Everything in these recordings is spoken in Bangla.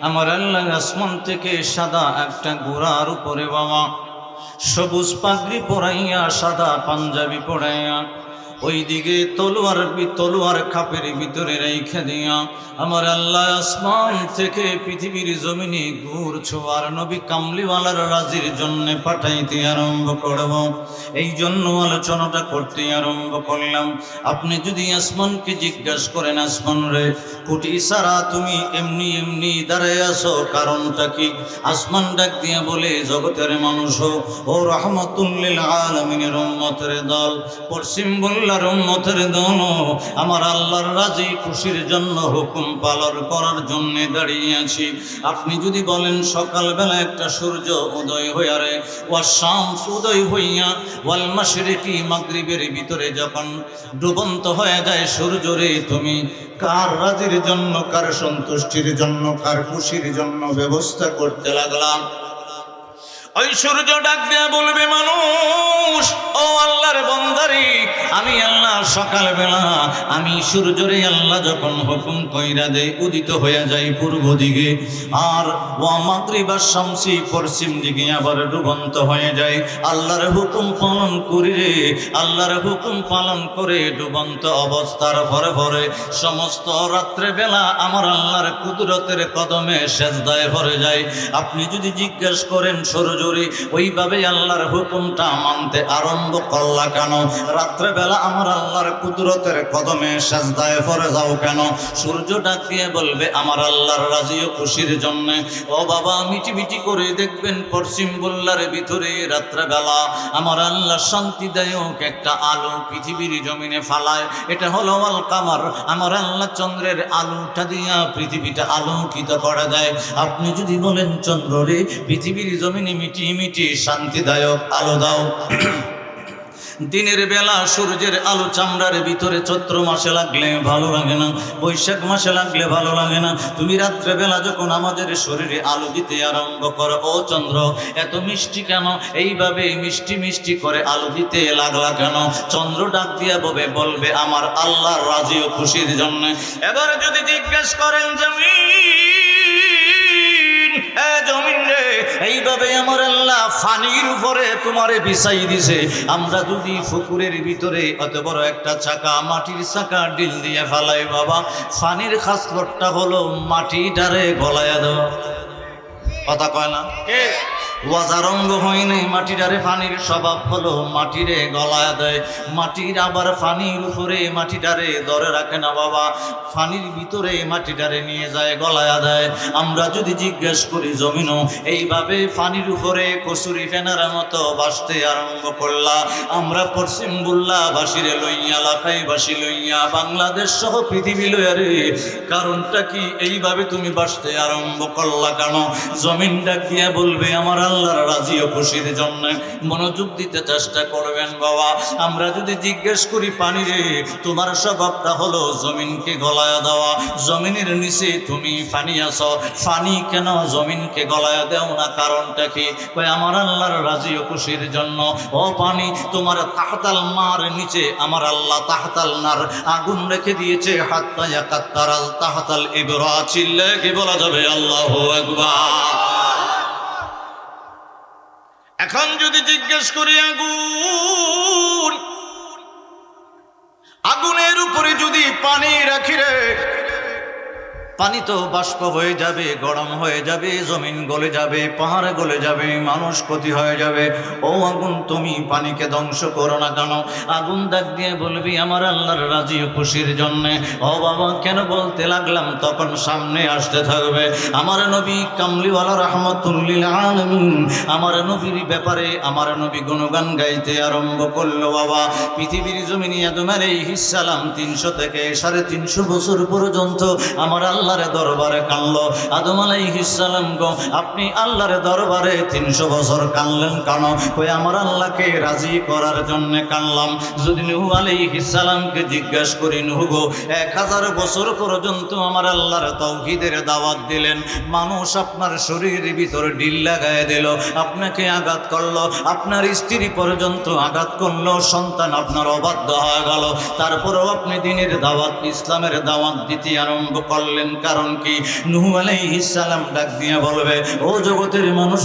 আমার আল্লাহ আসমান থেকে সাদা একটা ঘোড়ার উপরে বাবা সবুজ পাগড়ি পরাইয়া সাদা পাঞ্জাবি পরাইয়া ওইদিকে তলোয়ার খাপের ভিতরে রেখে দিয়া আমার আল্লাহ আসমান থেকে পৃথিবীর জমিনে ঘুরছো আর নবী কামলিওয়ালার রাজির জন্য পাঠাইতে আরম্ভ করব। এই জন্য আলোচনাটা করতে আরম্ভ করলাম। আপনি যদি আসমানকে জিজ্ঞাসা করেন, আসমান রে কুটি সারা তুমি এমনি এমনি দাঁড়ায় আসো, কারণটা কি? আসমান ডাক দিয়া বলে, জগতের মানুষ ও রহমাতুল লিল আলামিনের উম্মতের দল, পশ্চিম বাংলার উম্মতের দল, আমার আল্লাহর রাজি খুশির জন্য হুকুম পালন করার জন্য দাঁড়িয়ে আছি। আপনি যদি বলেন সকালবেলা একটা সূর্য উদয় হইয়া রে ওয়াশামস উদয় হইয়া ওয়াল মাশরিকি মাগরিবের ভিতরে যখন ডুবন্ত হয়ে যায় সূর্য রে, তুমি কার রাজির জন্য, কার সন্তুষ্টির জন্য, কার খুশির জন্য ব্যবস্থা করতে লাগলাম? ওই সূর্য ডাক দিয়া বলবে, মানুষ ও আল্লাহর বান্দারি, আমি আল্লাহ সকালবেলা আমি সূর্যরে আল্লাহ যখন হুকুম কইরা দেয় উদিত হইয়া যায় পূর্ব দিকে, আর ওয়া মাগরিবা শামসি পশ্চিম দিকে আবার ডুবন্ত হয়ে যায়। আল্লাহর হুকুম পালন করি রে, আল্লাহর হুকুম পালন করে ডুবন্ত অবস্থার ভরে ভরে সমস্ত রাত্রে বেলা আমার আল্লাহর কুদরতের কদমে সেজদায় ভরে যায়। আপনি যদি জিজ্ঞেস করেন সূর্য ওইভাবে আল্লাহর হুকুমটা মানতে আরম্ভ করলা কেন? রাত্রেবেলা আমার আল্লাহর কুদরতের কদমে সেজদায় পড়ে যাও কেন? সূর্য ডাক দিয়ে বলবে, আমার আল্লাহর রাজি ও খুশির জন্য। ও বাবা, মিটি মিটি করে দেখবেন পশ্চিম বাংলার ভিতরে রাত্রেবেলা আমার আল্লাহ শান্তিদায়ক একটা আলো পৃথিবীর জমিনে ফালায়। এটা হলো আল কামার, আমার আল্লাহ চন্দ্রের আলোটা দিয়া পৃথিবীটা আলোকিত করা যায়। আপনি যদি বলেন চন্দ্র রে পৃথিবীর জমিনে মিটি মিটি শান্তিদায়ক আলো দাও, দিনের বেলা সূর্যের আলো চামড়ার ভিতরে চৈত্র মাসে লাগলে ভালো লাগে না, বৈশাখ মাসে লাগলে ভালো লাগে না, তুমি রাত্রে বেলা যখন আমাদের শরীরে আলো দিতে আরম্ভ করো, ও চন্দ্র এত মিষ্টি কেন? এইভাবে মিষ্টি মিষ্টি করে আলো দিতে লাগলা কেন? চন্দ্র ডাক দিয়া বলবে, আমার আল্লাহর রাজি ও খুশির জন্য। এবার যদি জিজ্ঞেস করেন জমিন রে, এইভাবে আমার আল্লাহ ফানির উপরে তোমারে বিছাই দিছে। আমরা যদি পুকুরের ভিতরে অত বড় একটা চাকা, মাটির চাকা ডিল দিয়ে ফেলাই বাবা, ফানির খাসলতটা হলো মাটিটারে গলায়া দেওয়া। কথা কয় না? ওয়াজারঙ্গ হয় নাই, মাটিটারে পানির স্বভাব হলো মাটিরে গলায় দেয়। মাটির আবার পানির উপরে মাটিটারে ধরে রাখে না বাবা, পানির ভিতরে মাটিটারে নিয়ে যায় গলায় দেয়। আমরা যদি জিজ্ঞেস করি জমিনও এইভাবে পানির উপরে কচুরি ফেনার মতো বাসতে আরম্ভ করলা, আমরা পশ্চিম বুল্লা বাসিরে লইয়া, লাখাই বাসি লইয়া, বাংলাদেশ সহ পৃথিবী লইয়া রে, কারণটা কি? এইভাবে তুমি বাসতে আরম্ভ করলা কেন? জমিন ডাক দিয়া বলবে, আমার আল্লাহর রাজি ও খুশির জন্য। মনোযোগ দিতে চেষ্টা করবেন বাবা। আমরা যদি জিজ্ঞেস করি পানি রে, তোমার স্বভাবটা হলো জমিনকে গলায়া দেওয়া, জমিনের নিচে তুমি পানি আছো, পানি কেন জমিনকে গলায়া দেও না? কারণটা কি? কই আমার আল্লাহর রাজি ও খুশির জন্য। ও পানি, তোমার তাহতাল মার নিচে আমার আল্লাহ তাহতাল নার আগুন রেখে দিয়েছে, হাত্তা ইয়াকাত্তারাল তাহতাল ইবরা। চিল্লে কি বলা যাবে আল্লাহু আকবার? এখন যদি জিজ্ঞেস করি আগুনের উপরে যদি পানি রাখি রে, পানি তো বাষ্প হয়ে যাবে, গরম হয়ে যাবে, জমিন গলে যাবে, পাহাড় গলে যাবে, মানুষ ক্ষতি হয়ে যাবে। ও আগুন, তুমি পানিকে ধ্বংস করো না কেন? আগুন ডাক দিয়ে বলবি, আমার আল্লাহর রাজি ও খুশির জন্যে। ও বাবা, কেন বলতে লাগলাম তখন সামনে আসতে থাকবে। আমার নবী কামলিওয়ালা রাহমাতুল লিল আলামিন, আমার নবীর ব্যাপারে আমার নবী গুণগান গাইতে আরম্ভ করলো বাবা। পৃথিবীর জমিনে আদম আলাইহিস সালাম 300 থেকে 350 বছর পর্যন্ত আমার আল্লাহর দরবারে কানলো। আদম আলাইহিস সালাম গো, আপনি আল্লাহর দরবারে 300 বছর কানলেন কেন? কই আমার আল্লাহকে রাজি করার জন্য কানলাম। যদি নূহ আলাইহিস সালামকে জিজ্ঞাসা করি, নূহ গো 1000 বছর পর্যন্ত আমার আল্লাহর তাওহীদের দাওয়াত দিলেন, মানুষ আপনার শরীরের ভিতরে ঢিল লাগায় দিল, আপনাকে আঘাত করলো, আপনার স্ত্রী পর্যন্ত আঘাত করলো, সন্তান আপনার অবাধ্য হয়ে গেল, তারপরেও আপনি দ্বীনের দাওয়াত, ইসলামের দাওয়াত দিতে আরম্ভ করলেন কারণ কি? নূহ আলাইহিস সালাম ডাক দিয়ে বলবে, ও জগতের মানুষ,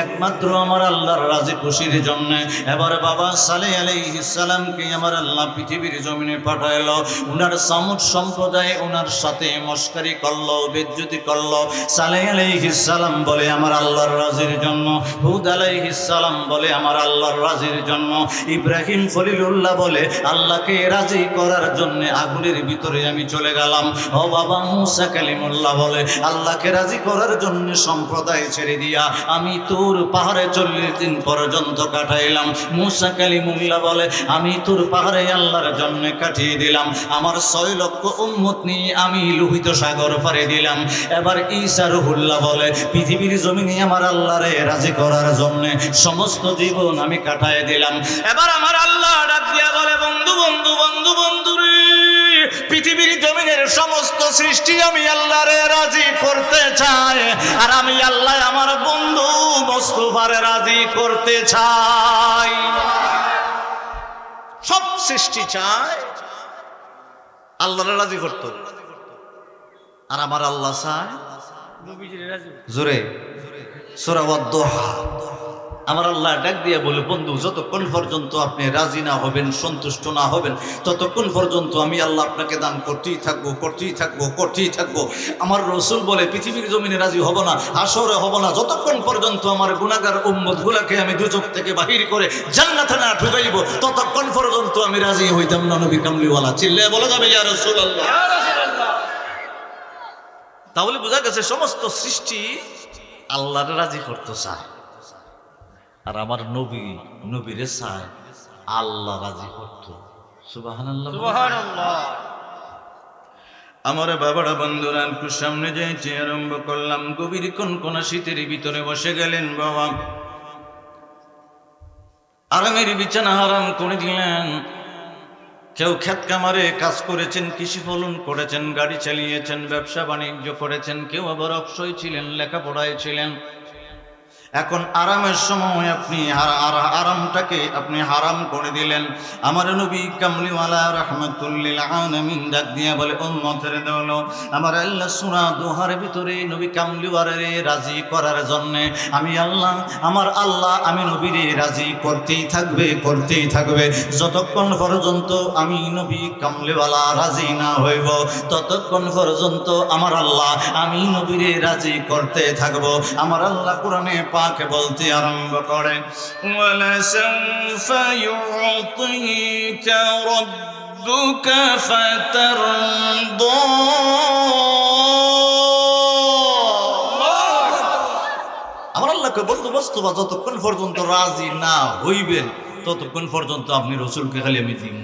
একমাত্র আমার আল্লাহর রাজি খুশির জন্য এবার বাবা সালেহ আলাইহিস সালামকে আমার আল্লাহ পৃথিবীর জমিনে পাঠাইল। উনার সামুদ সম্প্রদায় ওনার সাথে মস্কারি করলো, বেজ্জতি করলো। সালেহ আলাইহিস সালাম বলে আমার আল্লাহর রাজির জন্য, হুদ আলাইহিস সালাম বলে আমার আল্লাহর রাজির জন্য, ইব্রাহিম খলিলুল্লাহ বলে আল্লাহকে রাজি করার জন্য আগুনের ভিতরে আমি চলে গেলাম। ও বাবা মুসা কালিমুল্লাহ বলে আল্লাহকে রাজি করার জন্য সম্প্রদায় ছেড়ে দিয়া আমি তোর পাহাড়ে 40 দিন পর্যন্ত কাটাইলাম। মুসা কালিমুল্লাহ বলে আমি তোর পাহাড়ে আল্লাহর জন্য কাটিয়ে দিলাম। আমার 6 লক্ষ উম্মত নিয়ে আমি লোহিত সাগর পাড়ি দিলাম। এবার ঈসা রুহুল্লাহ বলে পৃথিবীর জমিনে আমার আল্লাহরে রাজি করার জন্য সমস্ত জীবন আমি কাটায় দিলাম। এবার আমার আল্লাহ ডাক দিয়া বলে বন্ধু বন্ধু বন্ধু বন্ধু রে, পৃথিবীর জমিনের সমস্ত সৃষ্টি আমি আল্লাহরে রাজি করতে চাই, আর আমি আল্লাহ আমার বন্ধু মুস্তাফারে রাজি করতে চাই। সব সৃষ্টি চায় আল্লাহরে রাজি করতে, আর আমার আল্লাহ চায় জোরে সূরা ওয়াদ-দুহা। আমার আল্লাহ ডাক দিয়ে বলে বন্ধু যতক্ষণ পর্যন্ত আপনি রাজি না হবেন, সন্তুষ্ট না হবেন, ততক্ষণ পর্যন্ত আমি আল্লাহ আপনাকে দান করতেই থাকবো, করতেই থাকবো, করতেই থাকবো। আমার রসুল বলে পৃথিবীর জমিনে রাজি হব না, হাসরে হব না, যতক্ষণ পর্যন্ত আমার গুনাহগার উম্মত গুলাকে আমি দুচোখ থেকে বাহির করে জান্নাতে না ঢুকাইব, ততক্ষণ পর্যন্ত আমি রাজি হইতাম না। নবী কামলিওয়ালা চিল্লায়ে বলা যাবে ইয়া রাসূলুল্লাহ। তাহলে বোঝা গেছে সমস্ত সৃষ্টি আল্লাহর রাজি করতে চায়, আর আমার নবী নবীরে চায় আল্লাহ রাজি করত। সুবহানাল্লাহ সুবহানাল্লাহ। আমার বাবারা বন্ধুরা একটু সামনে যাইতে আরম্ভ করলাম। গভীর কনকনা শীতের ভিতরে বসে গেলেন বাবা, আরামের বিছানা হারাম করে দিলেন। কেউ ক্ষেত কামারে কাজ করেছেন, কৃষি ফলন করেছেন, গাড়ি চালিয়েছেন, ব্যবসা বাণিজ্য করেছেন, কেউ আবার অবসর ছিলেন, লেখাপড়ায় ছিলেন। এখন আরামের সময় আপনি আরামটাকে আপনি হারাম করে দিলেন। আমার নবী কামলিওয়ালা রাহমাতুল লিল আলামিন ডাক দিয়া বলে উম্মতের দল, আমার আল্লাহ সূরা দুহার ভিতরে নবী কামলিওয়ালারে রাজি করার জন্য আমি আল্লাহ, আমার আল্লাহ আমি নবীরে রাজি করতেই থাকবে, করতেই থাকবে। যতক্ষণ পর্যন্ত আমি নবী কামলিওয়ালা রাজি না হইব, ততক্ষণ পর্যন্ত আমার আল্লাহ আমি নবীরে রাজি করতে থাকব। আমার আল্লাহ কোরআনে পাকে বলতে আরম্ভ করেন, ওয়ালা সাউফা ইউতিকা রাব্বুকা ফাতারদা। আমার আল্লাহকে বন্দোবস্ত বা যতক্ষণ পর্যন্ত রাজি না হইবেন ততক্ষণ পর্যন্ত আপনি রসুলকে খালি আমি দিন।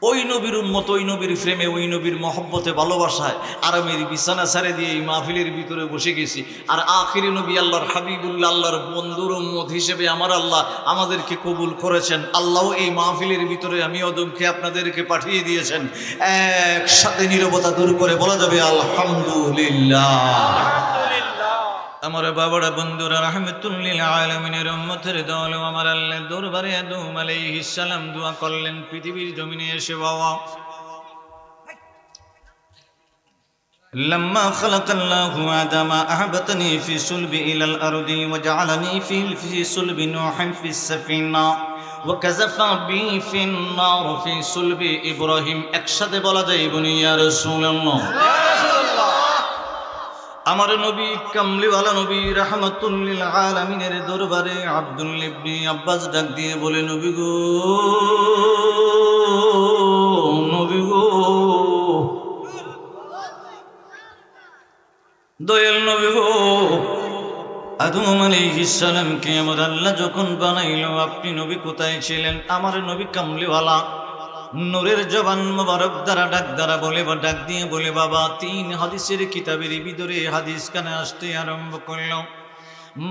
ওই নবীর উম্মত, ওই নবীর প্রেমে, ওই নবীর মহব্বতে, ভালোবাসায় আরামের বিছানা ছেড়ে দিয়ে এই মাহফিলের ভিতরে বসে গেছি। আর আখিরি নবী আল্লাহর হাবিবুল্লাহ, আল্লাহর বন্ধুর উম্মত হিসেবে আমার আল্লাহ আমাদেরকে কবুল করেছেন। আল্লাহ এই মাহফিলের ভিতরে আমি অদমকে আপনাদেরকে পাঠিয়ে দিয়েছেন। একসাথে নীরবতা দূর করে বলা যাবে আলহামদুলিল্লাহ। আমার বাবারা বন্ধুরা রাহমাতুল লিল আলামিনের উম্মতের দল, আমার আল্লাহর দরবারে আদম আলাইহিস সালাম দোয়া করলেন পৃথিবীর জমিনে এসে। বাবা لما خلق الله آدم أهبطني في صلب إلى الأرض وجعلني في صلب نوح في السفينة وكذف بي في النار في صلب إبراهيم। একসাথে বলা যায় বনি ইয়া রাসূলুল্লাহ। আমার নবী কামলিওয়ালা নবী রাহমাতুল লিল আলামিনের দরবারে আব্দুল্লাহ ইবনে আব্বাস ডাক দিয়ে বলে, নবী গো, নবী গো, দয়াল নবী গো, আদম আলাইহিস সালামকে আমার আল্লাহ যখন বানাইল আপনি নবী কোথায় ছিলেন? আমার নবী কামলিওয়ালা নূরের জবান মোবারক দ্বারা ডাক দিয়ে বলে বাবা, 3 হাদিসের কিতাবের ভিতরে হাদিস কানে আসতে আরম্ভ করল।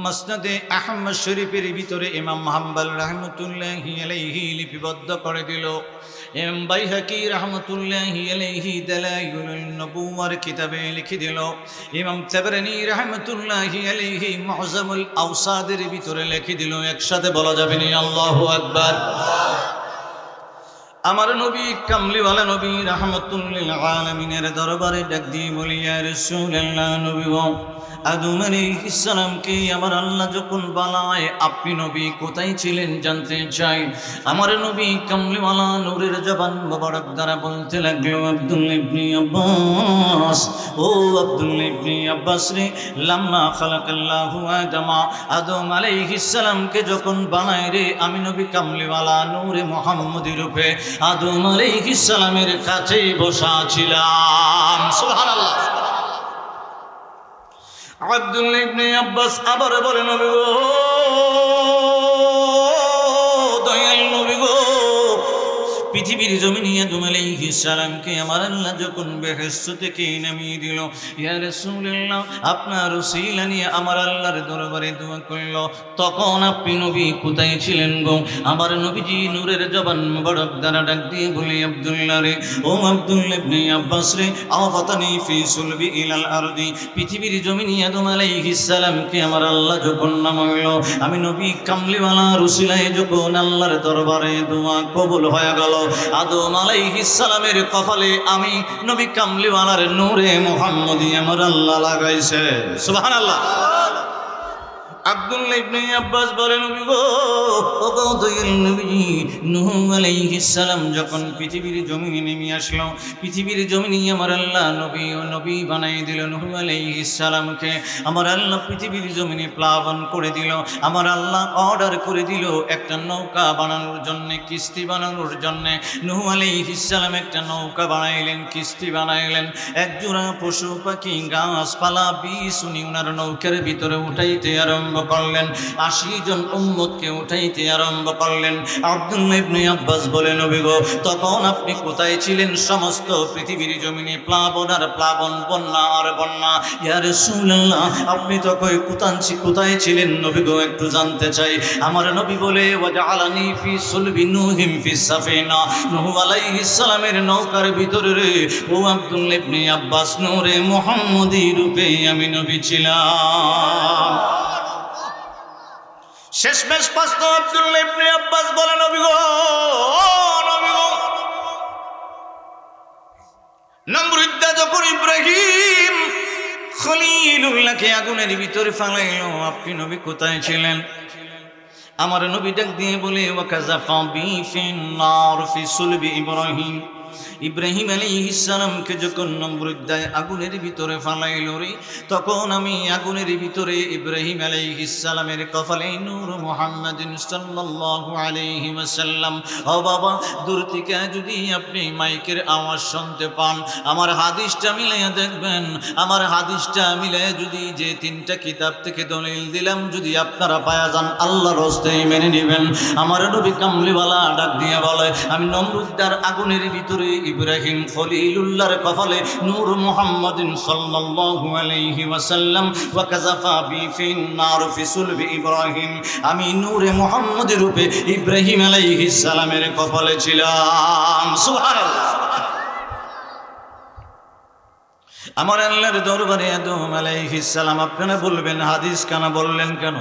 মুসনাদে আহমদ শরীফের ভিতরে ইমাম হাম্বল রাহমাতুল্লাহি আলাইহি লিপিবদ্ধ করে দিল। ইমাম বাইহাকি রাহমাতুল্লাহি আলাইহি দালাইলুন নবুওয়ার কিতাবে লিখে দিল। ইমাম তাবরানী রাহমাতুল্লাহি আলাইহি মুআজ্জামুল আওসাদের ভিতরে লিখে দিল। একসাথে বলা যাবে না আল্লাহু আকবার। আমার নবী কামলিওয়ালা নবী রাহমাতুল লিল আলামিনের দরবারে ডাক দিয়ে বলি, ইয়া রাসূলুল্লাহ, নবী গো, আদম আলাইহিস সালামকে আমার আল্লাহ যখন বানায়, আপনি নবী কোথায় ছিলেন জানতে চাই। আমার নবী কামলিওয়ালা নূরের জবান মোবারক দ্বারা বলতে লাগলো, আব্দুল্লাহ ইবনে আব্বাস, ও আব্দুল্লাহ ইবনে আব্বাস রে, লাম্মা খালাকাল্লাহু আদমা, আদম আলাইহিস সালামকে যখন বানায় রে, আমি নবী কামলিওয়ালা নূরে মুহাম্মদী রূপে আদম আলাইহিস সালামের কাছেই বসা ছিলাম। সুবহানাল্লাহ। আব্দুল্লাহ ইবনে আব্বাস আবার বলেন, নবী গো, দয়াল নবী গো, পৃথিবীর জমিনে আদম আলাইহিস সালামকে আমার আল্লাহ যখন বেহেশত থেকে নামিয়ে দিল, ইয়া রাসূলুল্লাহ, আপনার উসিলা নিয়ে আমার আল্লাহর দরবারে দোয়া করল, তখন আপনি নবী কোথায় ছিলেন গো? আমার নবীজি নূরের জবান মোবারক দ্বারা ডাক দিয়ে বলি, আব্দুল্লাহ রে, ও আব্দুল্লাহ ইবনে আব্বাস রে, আওয়াতানি ফি সুলবি ইলাল আরদি, পৃথিবীর জমিনে আদম আলাইহিস সালামকে আমার আল্লাহ যখন নামাইল, আমি নবী কামলিওয়ালার উসিলায় যখন আল্লাহর দরবারে দোয়া কবুল হয়ে গেল, আদম আলাইহিস সালামের কপালে আমি নবী কামলিওয়ালার নূরে মুহাম্মদী আমার আল্লাহ লাগাইছে। সুবহানাল্লাহ। আব্দুল্লাহ ইবনে আব্বাস বলেন, নবী গো, ও দয়াল নবী, নূহ আলাইহিস সালাম যখন পৃথিবীর জমিনে নেমে আসলো, পৃথিবীর জমিনে আমার আল্লাহ নবী ও নবী বানাই দিল নূহ আলাইহিস সালামকে। আমার আল্লাহ পৃথিবীর জমিনে প্লাবন করে দিল। আমার আল্লাহ অর্ডার করে দিল একটা নৌকা বানানোর জন্য, কিস্তি বানানোর জন্য। নূহ আলাইহিস সালাম একটা নৌকা বানাইলেন, কিস্তি বানাইলেন। এক জোড়া পশু পাখি, গাছপালা, বীজ উনি ওনার নৌকার ভিতরে উঠাইতে আরম্ভ করলেন। 80 জন উম্মতকে উঠাইতে আরম্ভ করলেন। আব্দুল্লাহ ইবনে আব্বাস বলেন, নবী গো, তখন আপনি কোথায় ছিলেন? সমস্ত পৃথিবীর জমিনে প্লাবন আর প্লাবন, বন্যা আর বন্যা। ইয়া রাসূলুল্লাহ, আপনি তো কোথায় ছিলেন নবী গো, একটু জানতে চাই। আমার নবী বলে, ওয়াজআলানি ফি সুলবি নূহিম ফিস সাফিনা, নূহ আলাইহিস সালামের নৌকার ভিতরে রে, ও আব্দুল্লাহ ইবনে আব্বাস, নূরে মুহাম্মদী রূপে আমি নবী ছিলাম। শেষমেশ পাঁচটা আব্দুল্লাহ ইবনে আব্বাস বলে, নবী গো, নবী গো, নমরুদ যখন ইব্রাহিম খলিলুল্লাহকে আগুনের ভিতরে ফেলাইল, আপনি নবী কোথায় ছিলেন? আমার নবী ডাক দিয়ে বলে, ওয়াকাযাফা বি ফিন নার ফি সুলবি ইব্রাহিম, ইব্রাহিম আলাইহিস সালামকে যখন নমরুদ আগুনের ভিতরে ফালাইল রে, তখন আমি আগুনের ভিতরে ইব্রাহিম আলাইহিস সালামের কপালে নূর মুহাম্মাদিন সাল্লাল্লাহু আলাইহি ওয়াসাল্লাম। ও বাবা, দূর থেকে যদি আপনি মাইকের আওয়াজ শুনতে পান, আমার হাদিসটা মিলাইয়া দেখবেন। আমার হাদিসটা মিলাইয়া যদি যে 3টা কিতাব থেকে দলিল দিলাম, যদি আপনারা পায়া যান, আল্লাহর রাস্তায় মেনে নেবেন। আমার নবী কামলিওয়ালা ডাক দিয়ে বলে, আমি নমরুদার আগুনের ভিতরে ইব্রাহিম খলিলুল্লাহর কপালে নূর মুহাম্মাদিন সাল্লাল্লাহু আলাইহি ওয়াসাল্লাম, ওয়া কাযাফা বি ফিন নার ফি সুলবি ইব্রাহিম, আমি নূরে মুহাম্মদী রূপে ইব্রাহিম আলাইহিস সালামের কপালে ছিলাম। সুবহানাল্লাহ। আমার আল্লাহর দরবারে আদম আলাইহিস সালাম। আপনারা বলবেন, হাদিস কেন বললেন, কেন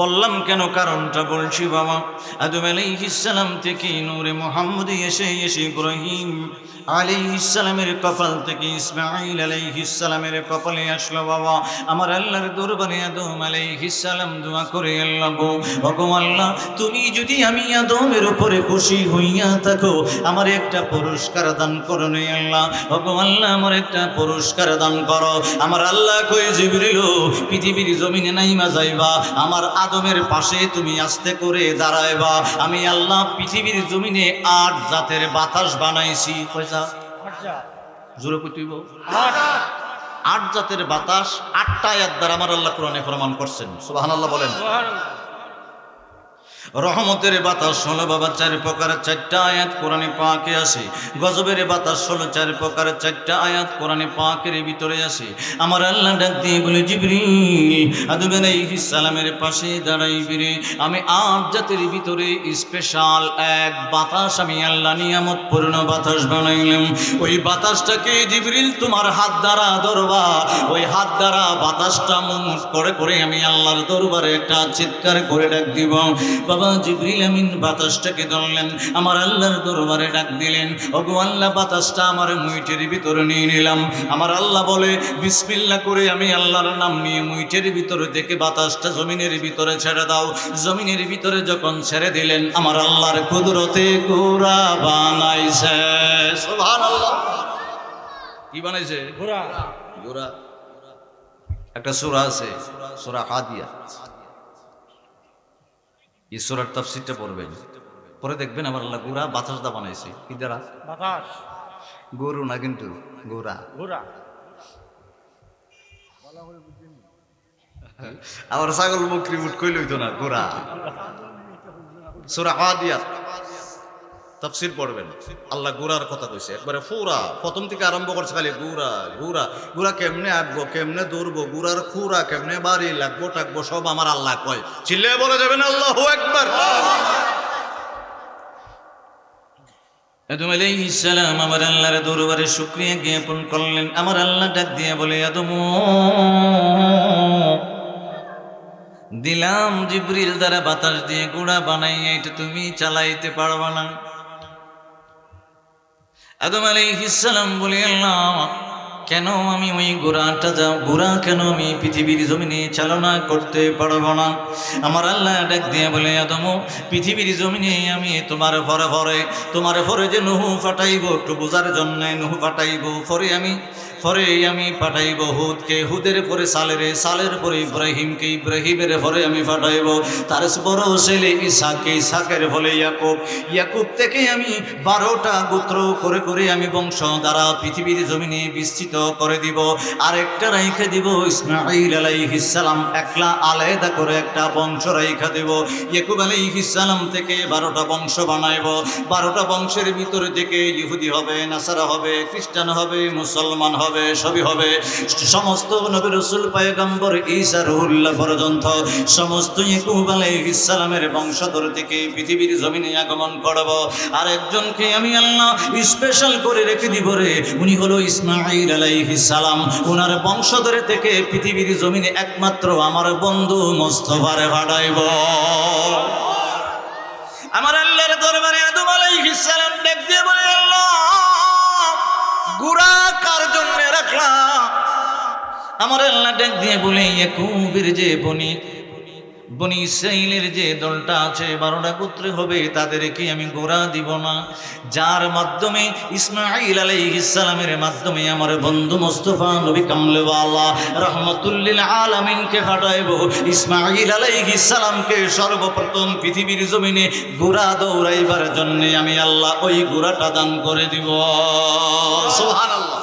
বললাম, কেন কারণটা বলছি বাবা। আদম আলাইহিস সালাম থেকে নূরে মুহাম্মদী এসে ইব্রাহিম আলাইহিস সালামের কপাল থেকে ইসমাঈল আলাইহিস সালামের কপালে আসলো বাবা। আমার আল্লাহর দরবারে আদম আলাইহিস সালাম দোয়া করে, আল্লাহ গো, ওগো আল্লাহ, তুমি যদি আমি আদমের উপরে খুশি হইয়া থাকো, আমার একটা পুরস্কার দান করো রে আল্লাহ। ওগো আল্লাহ, আমার একটা পুরস্কার দান করো। আমার আল্লাহ কই, জিবরিল, পৃথিবীর জমিনে নাইমা যাইবা, আমার আদমের পাশে তুমি আস্তে করে দাঁড়াইবা। আমি আল্লাহ পৃথিবীর জমিনে 8 জাতের বাতাস বানাইছি। জোরে কইব, 8 জাতের বাতাস, 8টা আয়াত দ্বারা আমার আল্লাহ কোরআনে প্রমাণ করছেন। সুবহানাল্লাহ বলেন। রহমতের বাতাস হলো বাবা 4 প্রকার, 4টা আয়াত কোরআনে পাকে আছে। গজবের বাতাস হলো 4 প্রকার, 4টা আয়াত কোরআনে পাকের ভিতরে আছে। আমার আল্লাহ ডাক দিয়ে বলে, জিবরিল, আদম আলাইহিস সালামের পাশে দাঁড়াইবি রে, আমি 8 জাতের ভিতরে স্পেশাল এক বাতাস আমি আল্লাহ নিয়ামত পূর্ণ বাতাস বানাইলাম। ওই বাতাসটাকে জিবরিল তোমার হাত দ্বারা ধরবা, ওই হাত দ্বারা বাতাসটা মুখ করে করে আমি আল্লাহর দরবারে একটা চিৎকার করে ডাক দিব, বাবা জিবরিল আমিন বাতাসটাকে ধরলেন, আমার আল্লাহর দরবারে ডাক দিলেন, ওগো আল্লাহ বাতাসটা আমার মুইটের ভিতরে নিয়ে নিলাম। আমার আল্লাহ বলে বিসমিল্লাহ করে আমি আল্লাহর নাম নিয়ে মুইটের ভিতরে থেকে বাতাসটা জমিনের ভিতরে ছেড়ে দাও। জমিনের ভিতরে যখন ছেড়ে দিলেন, আমার আল্লাহর কুদরতে ঘোড়া বানাইছে। সুবহানাল্লাহ। কি বানাইছে? ঘোড়া। ঘোড়া। একটা সূরা আছে, সূরা হাদিয়া। এই সূরার তাফসীরটা পড়বেন, পরে দেখবেন আমার আল্লাহ ঘোড়া বাতাস দা বানাইছে। কি দ্বারা? বাতাস। গরু না কিন্তু, ঘোড়া। ঘোড়া। আবার ছাগল বকরি উট কইলে হইতো না, ঘোড়া। সূরা হাদিয়া তাফসীর পড়বেন, আল্লাহ ঘোড়ার কথা কইছে একবারে পুরা প্রথম থেকে আরম্ভ করছে খালি ঘোড়া ঘোড়া ঘোড়া কেমনে আসবো, কেমনে দৌড়বো, ঘোড়ার খুরা কেমনে বাড়ি লাগবো টাকবো সব আমার আল্লাহ কয়। চিল্লায়ে বলে যাবেন আল্লাহু আকবার। আদম আলাইহিস সালাম আমার আল্লাহর দরবারে শুকরিয়া জ্ঞাপন করলেন। আমার আল্লাহ ডাক দিয়ে বলে, আদম দিলাম জিবরিল দ্বারা বাতাস দিয়ে ঘোড়া বানাইয়া, এটা তুমি চালাইতে পারবা না। আদম আলাইহিস সালাম বলে, আল্লাহ কেন আমি ওই ঘোড়াটা ঘোড়া কেন আমি পৃথিবীর জমিনে চালনা করতে পারবো না? আমার আল্লাহ ডাক দিয়ে বলে, আদম পৃথিবীর জমিনে আমি তোমার পরে যে নুহু ফাটাইব, একটু বোঝার জন্য নুহু ফাটাইব, পরে আমি পাঠাইব হুদকে, হুদের পরে সালের পরে ইব্রাহিমকে, ইব্রাহিমের পরে আমি পাঠাইব তার বড় ছেলে ইসাককে, ইসাকের ফলে ইয়াকুব থেকে আমি 12টা গোত্র করে করে আমি বংশ দ্বারা পৃথিবীর জমিনে বিস্তৃত করে দিব। আরেকটা রাইখা দিব ইসমাঈল আলাইহিস সালাম, একলা আলাদা করে একটা বংশ রাইখা দিব। ইয়াকুব আলাইহিস সালাম থেকে 12টা বংশ বানাইব। 12টা বংশের ভিতরে থেকে ইহুদি হবে, নাসারা হবে, খ্রিস্টান হবে, মুসলমান হবে, সবই হবে। সমস্ত নবী রাসূল পয়গম্বর ঈসা রুহুল্লাহ পর্যন্ত সমস্ত ইয়াকুব আলাইহিস সালামের বংশধর থেকে পৃথিবীর জমিনে আগমন করব। আর একজনকে আমি আল্লাহ স্পেশাল করে রেখে দিব রে, উনি হলো ইসমাঈল আলাইহিস সালাম। ওনার বংশধর থেকে পৃথিবীর জমিনে একমাত্র আমার বন্ধু মুস্তাফারে পাঠাইব। আমার আল্লাহর দরবারে আদম আলাইহিস সালাম ডাক দিয়ে বলে, আল্লাহ ঘোড়া কার জন্য রাখলাম? আমার আল্লাহ ডাক দিয়ে বলে, ইয়াকুবের যে বনি ইসরাইলের যে দলটা আছে 12টা গোত্রে হবে, তাদেরকে আমি ঘোড়া দিব না। যার মাধ্যমে ইসমাঈল আলাইহিস সালামের মাধ্যমে আমার বন্ধু মুস্তাফা নবী কামলেওয়ালা রাহমাতুল লিল আলামিনকে পাঠাইব। ইসমাঈল আলাইহিস সালামকে সর্বপ্রথম পৃথিবীর জমিনে ঘোড়া দৌড়াইবার জন্য আমি আল্লাহ ওই ঘোড়াটা দান করে দিব। সুবহানাল্লাহ।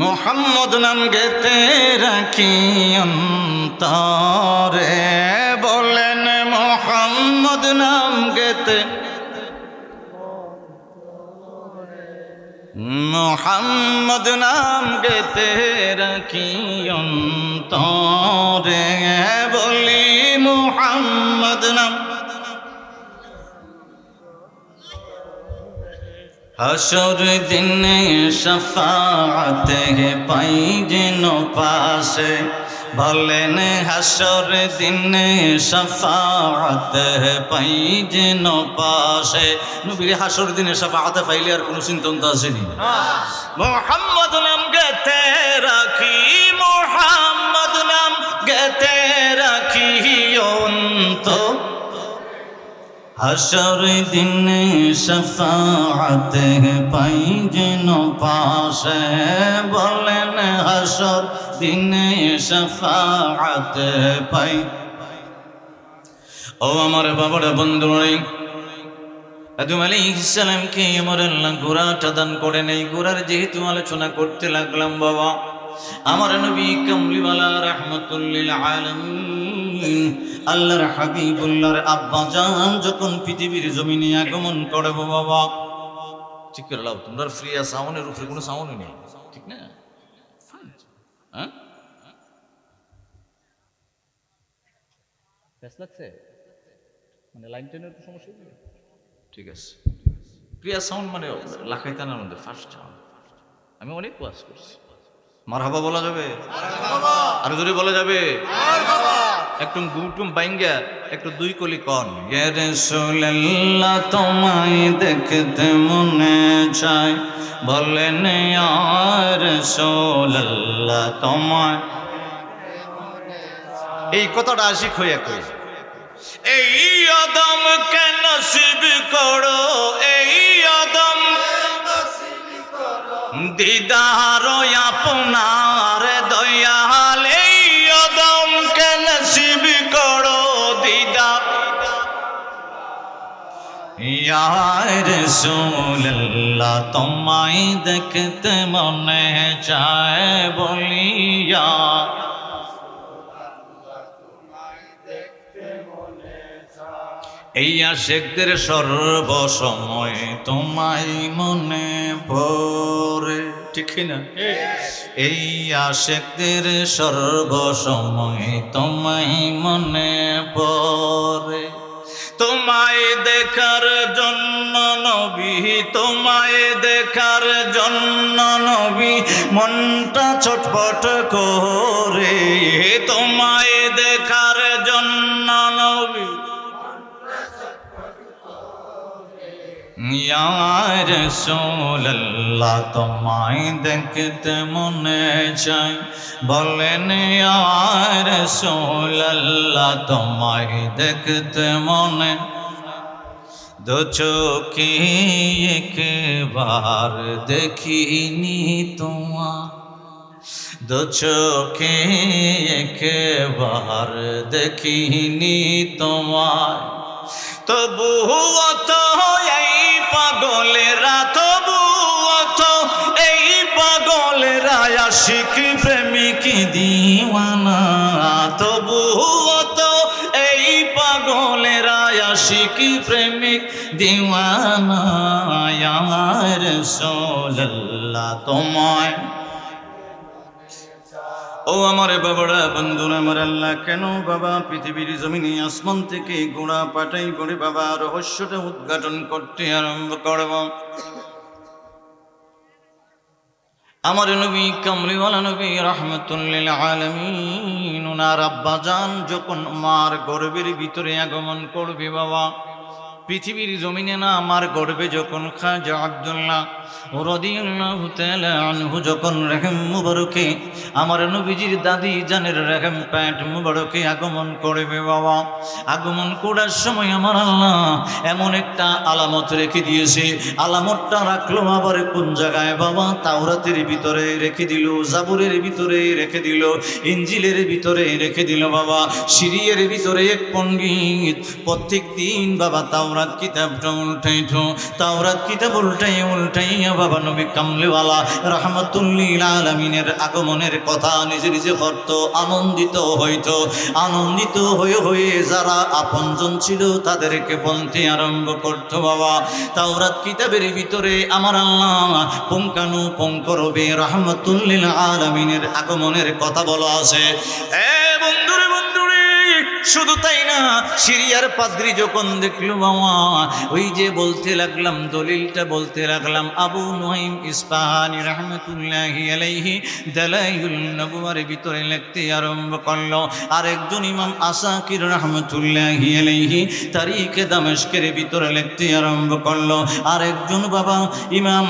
মোহাম্মদ নাম গেতে রাখি অন্তরে, বলেন মোহাম্মদ নাম গেতে, মোহাম্মদ নাম গেতে রাখি অন্তরে, বলি মোহাম্মদ নাম। হাসর দিনে শাফাআত পাই যেন পাশে, বলেন হাসর দিনে শাফাআত পাই যেন পাশে। নবীর হাসর দিনে শাফাআত পাইলে আর কোনো চিন্তা আসেনি। মুহাম্মদ নাম গেতে রাখি, মুহাম্মদ নাম গেতে রাখি অন্ত, হাসর দিনে শাফাআত পাই যেন পাশে, বলেন হাসর দিনে শাফাআত পাই। ও আমার বাবারা বন্ধুরা, আদম আলাইহিস সালামকে আমার আল্লাহ ঘোড়াটা দান করে নেই। ঘোড়ার যেহেতু আলোচনা করতে লাগলাম বাবা, আমার নবী কামলিওয়ালা রাহমাতুল লিল আলামিন আল্লাহর হাবিবুল্লাহর আব্বা জান যখন পৃথিবীর জমিনে আগমন করব বাবা, ঠিক করে লাও তোমরা ফ্রি সাউন্ডের উপরে কোনো সাউন্ড নেই, ঠিক না? হ্যাঁ বেশ লাগছে, মানে লাইন টেনের তো সমস্যা নেই, ঠিক আছে। প্রিয়া সাউন্ড মানে লাখাইতানার মধ্যে ফার্স্ট সাউন্ড। আমি অনেক ওয়াজ করছি, মারহাবা বলা যাবে, আর জোরে বলা যাবে। একটু গুটুম বাইঙ্গা একটু দুই কলি কন, ইয়া রাসূলুল্লাহ তোমায় দেখতে মনে চায়, বলেন ইয়া রাসূলুল্লাহ তোমায়। এই কথাটা আশিক হইয়া কই, এই আদমকে নসিব করো, এই আদম দিদার আপনার দয়াল, এই আদমকে নসিব করো দিদার। ইয়া রাসূলুল্লাহ তোমায় দেখতে মনে চায়, বলিয়া এই আশিকদের সর্বসময় তোমায় মনে পড়ে, ঠিক না? এই আশিকদের সর্বসময় তোমায় মনে পড়ে, তোমায় দেখার জন্য নবী, তোমায় দেখার জন্য নবী মনটা ছটফট করে, তোমায় দেখার জন্য নবী। ইয়া রাসূলুল্লাহ তোমায় দেখতে মনে চায়, বলেন ইয়া রাসূলুল্লাহ তোমায় দেখতে মনে। দু চোখে একবার দেখিনি তোমায়, দু চোখে একবার দেখিনি তোমায়, তবুও তো এই পাগলেরা, তবুও তো এই পাগলেরা আশিক প্রেমিক দিওয়ানা, তবুও তো এই পাগলেরা আশিক প্রেমিক দিওয়ানা। ইয়া রাসূলুল্লাহ তোমায়। ও আমার বাবারা, বন্ধুরা আমার, আল্লাহ কেন বাবা পৃথিবীর জমিনে আসমান থেকে গোড়া পাঠাই করে বাবা রহস্যটা উদ্ঘাটন করতে আরম্ভ করব। আমার নবী কামলিওয়ালা নবী রাহমাতুল লিল আলামিন, ওনার আব্বাজান যখন মার গর্ভের ভিতরে আগমন করবে বাবা, পৃথিবীর জমিনে না, আমার গর্ভে যখন খাজা আব্দুল্লাহ রাদিয়াল্লাহু তাআলা আনহু যখন রহম মুবারকে আমার নবীজির দাদি জানের রহম পেট মুবারকে আগমন করবে বাবা, আগমন করার সময় আমার আল্লাহ এমন একটা আলামত রেখে দিয়েছে। আলামতটা রাখলো আবার কোন জায়গায় বাবা? তাওরাতের ভিতরে রেখে দিল, জাবুরের ভিতরে রেখে দিল, ইনজিলের ভিতরে রেখে দিল বাবা। সিরিয়ার ভিতরে এক পণ্ডিত প্রত্যেক দিন বাবা তাওরাত কিতাবটা উল্টাইতো, তাওরাত কিতাব উল্টাইয়া বাবা নবী কামলিওয়ালা রাহমাতুল লিল আলামিনের আগমনের কথা নিজে নিজে করতো, আনন্দিত হইতো। আনন্দিত হয়ে হয়ে যারা আপনজন ছিল তাদেরকে বলতে আরম্ভ করতো বাবা, তাওরাত কিতাবের ভিতরে আমার আল্লাহ পুঙ্খানুপুঙ্খরূপে রাহমাতুল লিল আলামিনের আগমনের কথা বলা আছে। বন্ধুরে বন্ধুরে, শুধু তাই না, সিরিয়ার পাদ্রী যখন দেখলো বাবা, ওই যে বলতে লাগলাম, দলিলটা বলতে লাগলাম, আবু নুআইম ইসফাহানি রাহমাতুল্লাহি আলাইহি দালাইলুন নবুওয়ার ভিতরে লিখতে আরম্ভ করলো। আরেকজন ইমাম আসাকির রাহমাতুল্লাহি আলাইহি তারিখে দামেস্কের ভিতরে লিখতে আরম্ভ করলো। আরেকজন বাবা ইমাম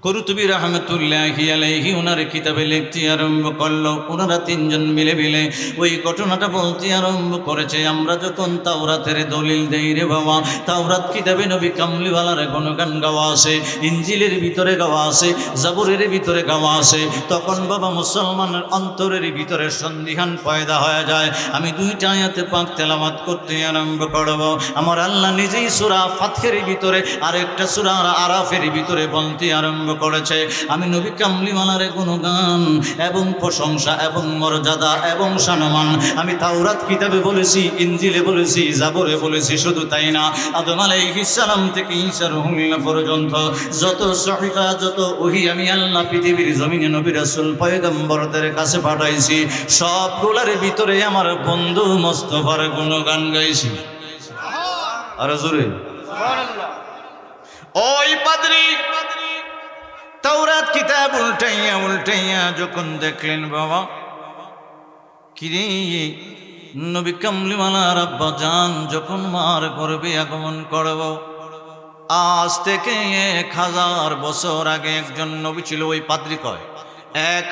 কুরতুবী রাহমাতুল্লাহি আলাইহি ওনার কিতাবে লিখতে আরম্ভ করলো। ওনারা তিনজন মিলে মিলে ওই ঘটনাটা বলতে আরম্ভ করেছে। আমরা যখন তাওরাতের দলিল দেই রে বাবা, তাওরাত কিতাবে নবী কামলিওয়ালার গুণগান গাওয়া আছে, ইনজিলের ভিতরে গাওয়া আছে, জাবুরের ভিতরে গাওয়া আছে, তখন বাবা মুসলমানের অন্তরের ভিতরে সন্দিহান পয়দা হয়ে যায়। আমি দুইটা আয়াতে পাক তেলাওয়াত করতে আরম্ভ করব। আমার আল্লাহ নিজেই সূরা ফাতহের ভিতরে আরেকটা সূরা আরাফের ভিতরে বলতে আরম্ভ করেছে, আমি নবী কামলিওয়ালার গুণগান এবং প্রশংসা এবং মর্যাদা এবং সম্মান আমি তাওরাত কিতাবে বলেছি, ইনজিলে বলেছি, জাবরে বলেছি। শুধু তাই না, আদম আলাইহিস সালাম থেকে ঈসা রুহুল্লাহ পর্যন্ত যত সহিফা, যত ওহী আমি আল্লাহ পৃথিবীর জমিনে নবী রাসূল পয়গম্বরদের কাছে পাঠাইছি, সবগুলোর ভিতরে আমার বন্ধু মুস্তাফার গুণগান গাইছি। আর জোরে সুবহানাল্লাহ। ওই পাদ্রী তাওরাত কিতাব উল্টাইয়া উল্টাইয়া যখন দেখলেন বাবা, কিরে নবী কামলিওয়ালার আব্বা জান যখন মার গর্ভে আগমন করব, আজ থেকে 1000 বছর আগে একজন নবী ছিল। ওই পাদ্রী কয়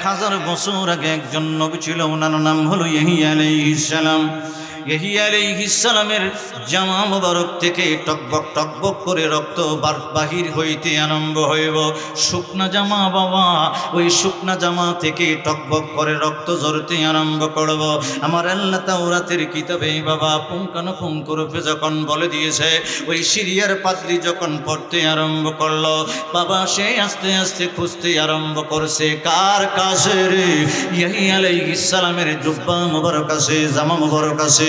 1000 বছর আগে একজন নবী ছিল, ওনার নাম হলো ইয়াহিয়া আলাইহিস সালাম। ইয়াহিয়া আলাইহিস সালামের জামা মোবারক থেকে টকবক টকবক করে রক্ত বাহির হইতে আরম্ভ হইব। শুকনা জামা বাবা, ওই শুকনা জামা থেকে টকবক করে রক্ত ঝরতে আরম্ভ করব। আমার আল্লাহ তাওরাতের কিতাবে বাবা পুঙ্খানুপুঙ্খ রূপে যখন বলে দিয়েছে, ওই সিরিয়ার পাদ্রী যখন পড়তে আরম্ভ করলো বাবা, সে আস্তে আস্তে খুঁজতে আরম্ভ করছে কার কাছে রে? ইয়াহিয়া আলাইহিস সালামের জুব্বা মোবারক আছে, জামা মোবারক আছে।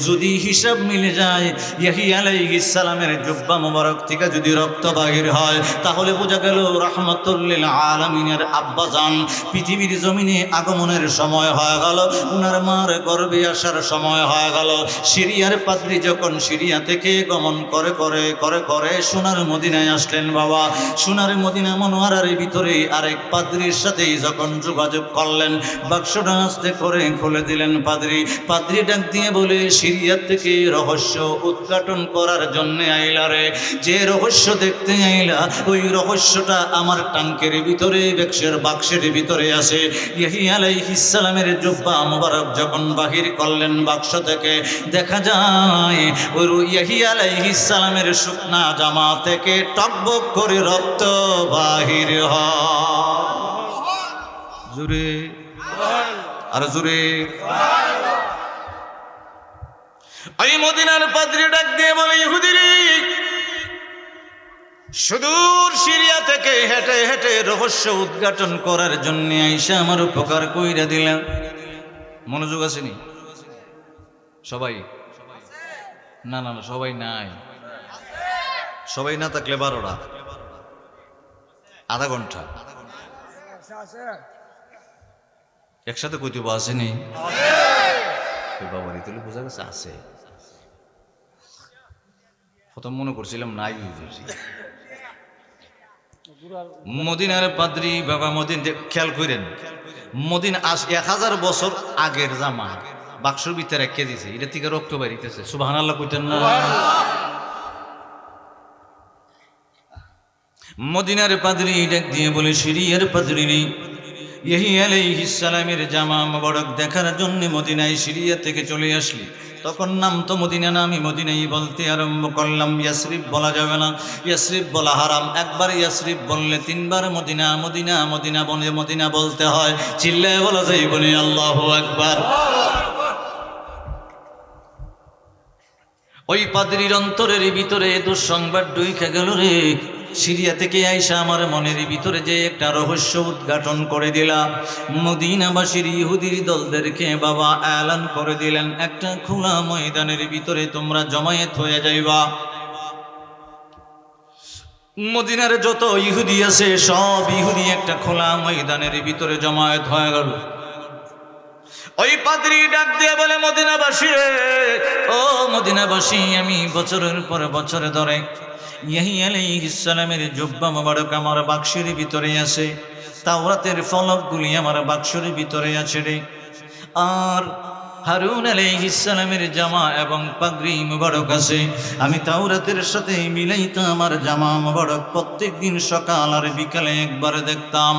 যদি হিসাব মিলে যায় ইয়াহিয়া আলাইহিস সালামের জুব্বা মোবারক থেকে যদি রক্ত বাহির হয়, তাহলে বোঝা গেল রাহমাতুল লিল আলামিনের আব্বাজান পৃথিবীর জমিনে আগমনের সময় হয়ে গেল, উনার মার গর্ভে আসার সময় হয়ে গেল। সিরিয়ার পাদ্রী যখন সিরিয়া থেকে গমন করে করে করে করে সোনার মদিনায় আসলেন বাবা। সোনার মদিনা মনোয়ারার ভিতরে আরেক পাদ্রীর সাথেই যখন যোগাযোগ করলেন, বাক্সটা আস্তে করে খুলে দিলেন পাদ্রী। পাদ্রী ডাক দিয়ে বলে, সিরিয়া থেকে রহস্য উদ্ঘাটন করার জন্য আইলা রে? যে রহস্য দেখতে আইলা, ওই রহস্যটা আমার টাঙ্কের ভিতরে, বাক্সের ভিতরে আছে। ইয়াহিয়া আলাইহিস সালামের জুব্বা মোবারক যখন বাহির করলেন বাক্স থেকে, দেখা যায় ওই ইয়াহিয়া আলাইহিস সালামের শুকনা জামা থেকে টকবক করে রক্ত বাহির হয়। জোরে আর জোরে। এই মদিনার পাদ্রী ডাক দিয়ে বলে, ইহুদিরি সুদূর সিরিয়া থেকে হেঁটে হেঁটে রহস্য উদ্ঘাটন করার জন্য আইসা আমার উপকার কইরা দিলাম। মনোযোগ আসেনি সবাই? না না না, সবাই নাই। সবাই না থাকলে 12টা, আধা ঘন্টা একসাথে কইতে আসেনি বাবা? রিতুলে বোঝা গেছে আছে। প্রথম মনে করছিলাম নাই। মদিনার পাদ্রী বাবা, মদিন খেয়াল করেন, মদিন 1000 বছর আগের জামা বাক্সর ভিতরে রেখে দিছে, এটা থেকে রক্ত বাড়িতেছে। সুবহানাল্লাহ কইতেন না? মদিনার পাদ্রী ডাক দিয়ে বলে, সিরিয়ার পাদ্রী নেই, ইয়াহিয়া আলাইহিস সালামের জামা মোবারক দেখার জন্য মদিনায় সিরিয়া থেকে চলে আসলি। তখন নাম তো মদিনা না, আমি মদিনাই বলতে আরম্ভ করলাম। ইয়াসরিব বলা যাবে না, ইয়াসরিব বলা হারাম। একবার ইয়াসরিব বললে 3 বার মদিনা মদিনা মদিনা বলে মদিনা বলতে হয়। চিল্লায় বলা যায় বলি আল্লাহু আকবার। ওই পাদ্রীর অন্তরের ভিতরে দুঃসংবাদ ঢুইকা গেল রে। সিরিয়া থেকে আইসা আমার মনের ভিতরে যে একটা রহস্য উদ্ঘাটন করে দিলাম। মদিনাবাসীর ইহুদির দলদেরকে বাবা এলান করে দিলেন, একটা খোলা ময়দানের ভিতরে তোমরা জমায়েত হয়ে যাইবা। মদিনার যত ইহুদি আছে সব ইহুদি একটা খোলা ময়দানের ভিতরে জমায়েত হয়ে গেল। ওই পাদ্রী ডাক দিয়ে বলে, মদিনাবাসী রে, ও মদিনাবাসী, আমি বছরের পর বছর ধরে ইয়াহিয়া আলাইহিস সালামের জুব্বা মোবারক আমার বাক্সের ভিতরে আছে, তাওরাতের ফলকগুলি আমার বাক্সের ভিতরে আছে রে। আর হারুন আলাইহিস সালামের জামা এবং পাগড়ি মোবারক আছে। আমি তাওরাতের সাথে মিলাইতাম আমার জামা মোবারক প্রত্যেক দিন সকাল আর বিকালে একবার দেখতাম।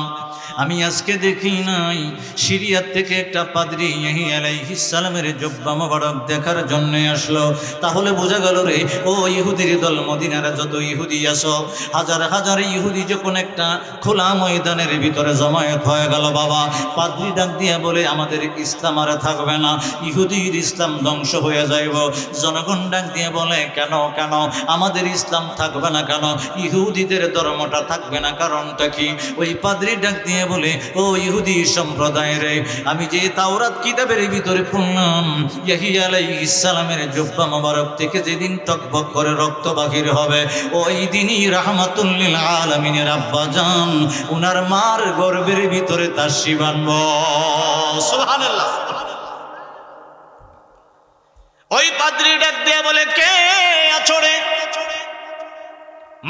আমি আজকে দেখি নাই। সিরিয়া থেকে একটা পাদ্রী ইয়াহিয়া আলাইহিস সালামের জুব্বা মোবারক দেখার জন্য আসলো। তাহলে বোঝা গেল রে, ও ইহুদির দল, মদিনার যত ইহুদি আছো, হাজার হাজার ইহুদি যখন একটা খোলা ময়দানের ভিতরে জমায়েত হয়ে গেল বাবা, পাদ্রী ডাক দিয়া বলে, আমাদের ইসলাম আর থাকবে না, ইহুদির ইসলাম ধ্বংস হয়ে যাইব। জনগণ ডাক দিয়ে বলে, কেন কেন আমাদের ইসলাম থাকবে না কেন? ইহুদিদের ধর্মটা থাকবে না, কারণটা কি? ওই পাদ্রী ডাক দিয়ে বলে, ও ইহুদি সম্প্রদায় রে, আমি যে তাওরাত কিতাবের ভিতরে পড়লাম, ইয়াহিয়া আলাইহিস সালামের জুব্বা মোবারক থেকে যেদিন টকবক করে রক্ত বাহির হবে, ওই দিনই রাহমাতুল লিল আলামিনের আব্বা জান উনার মার গর্ভের ভিতরে তাশরীফ আনব। সুবহানাল্লাহ। ওই পাদ্রী ডাক দিয়ে বলে, কে আছো রে?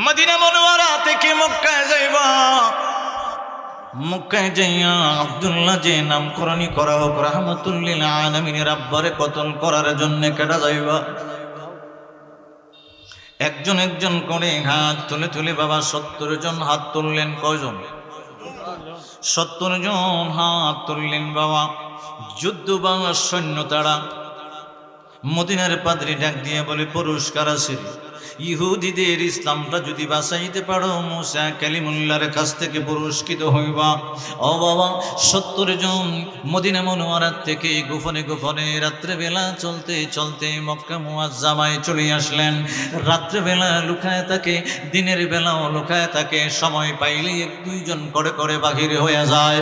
মদিনা মুনওয়ারা থেকে মক্কায় যাইবা, মক্কায় যাইয়া আব্দুল্লাহ যে নামকরণী করা হোক রাহমাতুল লিল আলামিনের আব্বারে কতল করার জন্য কেডা যাইবা। একজন একজন করে হাত তুলে তুলে বাবা 70 জন হাত তুললেন। কয়জন? 70 জন হাত তুললেন বাবা। যুদ্ধ বাংলার সৈন্য তারা মদিনার পাদ্রী ডাক দিয়ে বলে, পুরস্কার আছে, ইহুদিদের ইসলামটা যদি বাঁচাইতে পারো মুসা কালিমুল্লাহর কাছ থেকে পুরস্কৃত হইবা। ও বাবা 70 জন মদিনা মুনওয়ারা থেকে গোপনে গোপনে রাত্রেবেলা চলতে চলতে মক্কা মুআজ্জামায় চলে আসলেন। রাত্রেবেলা লুকায় থাকে, দিনের বেলাও লুকায় থাকে, সময় পাইলে 1-2 জন করে করে বাহির হয়ে যায়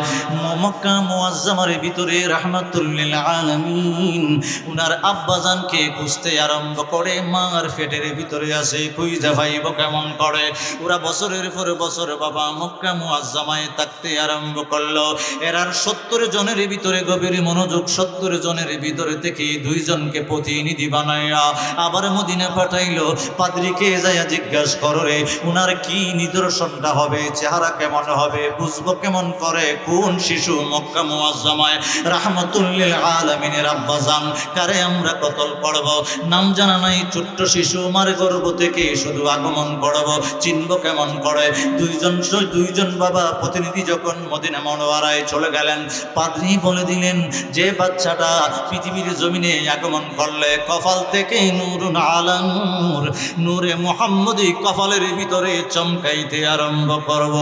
মক্কা মুআজ্জামার ভিতরে। রাহমাতুল লিল আলামিন উনার আব্বাজানকে খুঁজতে আরম্ভ করে। মার পেটের ভিতরে আছে, খুঁজে পাইব কেমন করে। ওরা বছরের পর বছর বাবা মক্কা মুআজ্জামায় থাকতে আরম্ভ করলো। এরার 70 জনের ভিতরে গভীর মনোযোগ, 70 জনের ভিতরে থেকে 2 জনকে প্রতিনিধি বানাইয়া আবার মদিনা পাঠাইলো। পাদ্রীকে যাইয়া জিজ্ঞাসা করো রে, উনার কি নিদর্শনটা হবে, চেহারা কেমন হবে, বুঝবো কেমন করে কোন শিশু মক্কা মুআজ্জামায় রাহমাতুল লিল আলামিনের আব্বাজান, কারে আমরা কতল করব। নাম জানা নাই, ছোট্ট শিশু, মার গর্ভ থেকে শুধু আগমন করব, চিনব কেমন করে। 2 জন বাবা প্রতিনিধি যখন মদিনা মুনওয়ারায় চলে গেলেন, পাদ্রী বলে দিলেন, যে বাচ্চাটা পৃথিবীর জমিনে আগমন করলে কপাল থেকে নূরুন আলা নূর, নূরে মুহাম্মদী কপালের ভিতরে চমকাইতে আরম্ভ করব।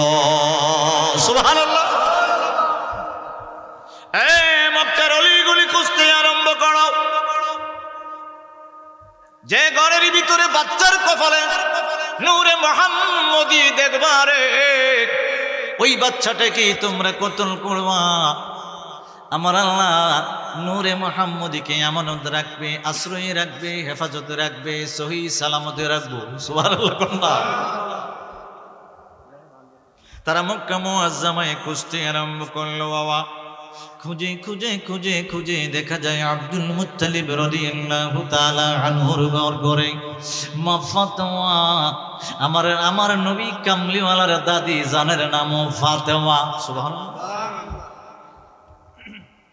সুবহানাল্লাহ। মক্কার অলিগলি খুঁজতে আরম্ভ করো। যে ঘরের ভিতরে বাচ্চার কপালে নূরে মুহাম্মদী দেখবারে, ওই বাচ্চাটাকে তোমরা কতল করবা। আমার আল্লাহ নূরে মুহাম্মদীকে আমানত রাখবে, আশ্রয়ে রাখবে, হেফাজতে রাখবে, সহি সালামতে রাখবো। সুবহানাল্লাহ। তারা মক্কা মুআজ্জামায় খুঁজতে আরম্ভ করলো বাবা। খুঁজে খুঁজে খুঁজে খুঁজে দেখা যায় আব্দুল মুত্তালিব রাদিয়াল্লাহু তাআলা আনহুর ঘরে মা ফাতেমা, আমার নবী কামলিওয়ালার দাদি জানের নাম ফাতেমা। সুবহানাল্লাহ।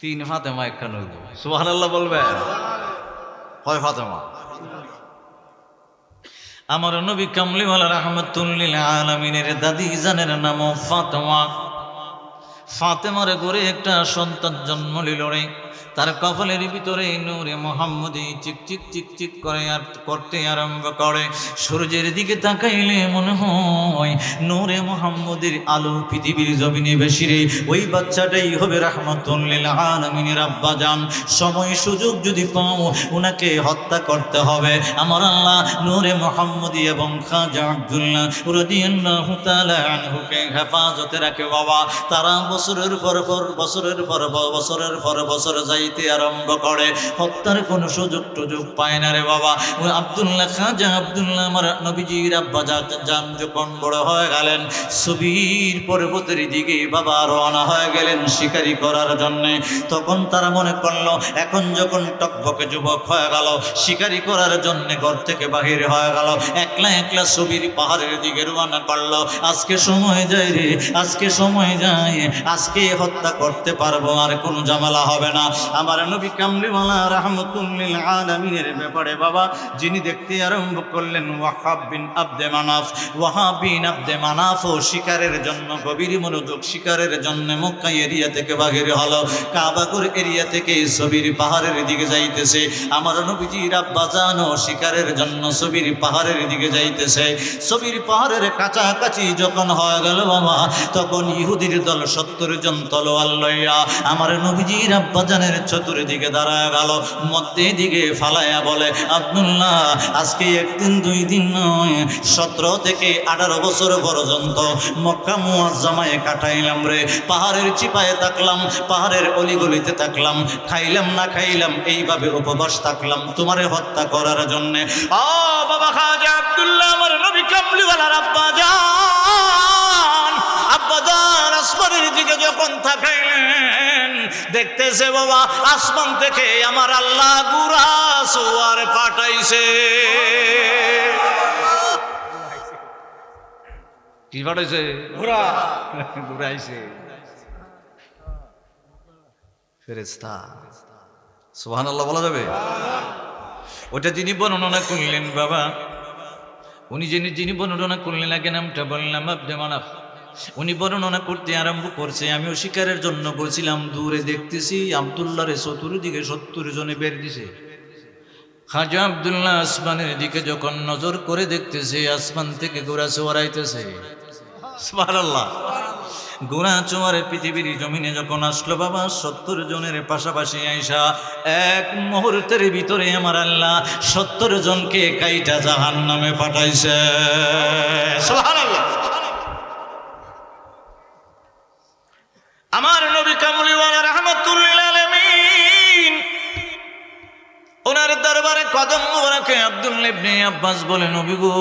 3 ফাতেমা একটা নবী। সুবহানাল্লাহ বলবেন। কয় ফাতেমা? আমার নবী কামলিওয়ালা রাহমাতুল লিল আলামিনের দাদি জানের নাম ফাতেমা। ফাতেমার ঘরে একটা সন্তান জন্ম নিল রে। তার কপালের ভিতরে নূরে মুহাম্মদী চিক চিক চিক চিক করে আর করতে আরম্ভ করে। সূর্যের দিকে তাকাইলে মনে হয় নূরে মুহাম্মদীর আলো পৃথিবীর জমিনে বেশি রে। ওই বাচ্চাটাই হবে রাহমাতুল লিল আলামিনের আব্বাজান। সময় সুযোগ যদি পাও ওনাকে হত্যা করতে হবে। আমার আল্লাহ নূরে মুহাম্মদী এবং খাজা আব্দুল্লাহ রাদিয়াল্লাহু তাআলা আনহুকে হেফাজতে রাখে বাবা। তারা বছরের পর বছর যাইতে আরম্ভ করে, হত্যার কোনো সুযোগ টুযোগ পায় না রে বাবা। ওই আব্দুল্লাহ খাজা আব্দুল্লাহ আমার নবীজির আব্বাজান যখন বড় হয়ে গেলেন, সুবীর পর্বতের দিকে বাবা রওনা হয়ে গেলেন শিকারি করার জন্য। তখন তারা মনে করলো এখন যখন টকবকে যুবক হয়ে গেল, শিকারি করার জন্য ঘর থেকে বাহির হয়ে গেল, একলা একলা সুবীর পাহাড়ের দিকে রওনা করলো। আজকে সময় যায় রে, আজকে সময় যায়, আজকে হত্যা করতে পারবো, আর কোনো ঝামেলা হবে না। আমার নবী কামলিওয়ালা রাহমাতুল লিল আলামিনের ব্যাপারে বাবা যিনি দেখতে আরম্ভ করলেন ওয়াহাব বিন আব্দে মানাফ। ওয়াহাব বিন আব্দে মানাফও শিকারের জন্য গভীর মনোযোগ, শিকারের জন্য মক্কা এরিয়া থেকে বাহির হলো। কাবাগর এরিয়া থেকে সবির পাহাড়ের দিকে যাইতেছে। আমার নবীজির আব্বাজানও শিকারের জন্য সবির পাহাড়ের দিকে যাইতেছে। সবির পাহাড়ের কাছাকাছি যখন হয়ে গেল বাবা, তখন ইহুদির দল 70 জন তলোয়ার লইয়া আমার নবীজির আব্বাজানের চতুর্দিকে দাঁড়ায় গেল। মধ্যে দিকে ফালাইয়া বলে, আব্দুল্লাহ আজকে 1 দিন 2 দিন নয়, 17 থেকে 18 বছর পর্যন্ত মক্কা মুআজ্জামায় কাটাইলাম রে। পাহাড়ের চিপায় থাকলাম, পাহাড়ের অলিগলিতে থাকলাম, খাইলাম না খাইলাম এইভাবে উপবাস থাকলাম তোমারে হত্যা করার জন্য। ও বাবা খাজা আব্দুল্লাহ আমার নবী কামলিওয়ালার আব্বাজান, আব্বাজান আসমানের দিকে যখন তাকাইলেন দেখতেছে বাবা আসমান থেকে আমার আল্লাহ গুরা সোয়ার পাঠাইছে। কি পাঠাইছে? ঘোড়া ঘুরাইছে। ফেরেশতা। সুবহানাল্লাহ বলা যাবে? ওটা যিনি বর্ণনা করলেন বাবা, উনি যিনি বর্ণনা করলেন, আগে নামটা বললাম আব্দে মানাফ। উনি বর্ণনা করতে আরম্ভ করছে, আমিও শিকারের জন্য বলছিলাম, দূরে দেখতেছি আব্দুল্লাহর চতুর্দিকে 70 জনে বের দিছে। খাজা আব্দুল্লাহ আসমানের দিকে যখন নজর করে দেখতেছে, আসমান থেকে ঘোড়া চড়াইতেছে। সুবহানাল্লাহ। ঘোড়া চড়ে পৃথিবীর জমিনে যখন আসলো বাবা, 70 জনের পাশাপাশি আইসা এক মুহূর্তের ভিতরে আমার আল্লাহ 70 জনকে কাইটা জাহান্নামে পাঠাইছে। সুবহানাল্লাহ। আমার নবী কামলিওয়ালা রাহমাতুল লিল আলামিন, ওনার দরবারে কদম মোবারকে আব্দুল্লাহ ইবনে আব্বাস বলে, নবী গো,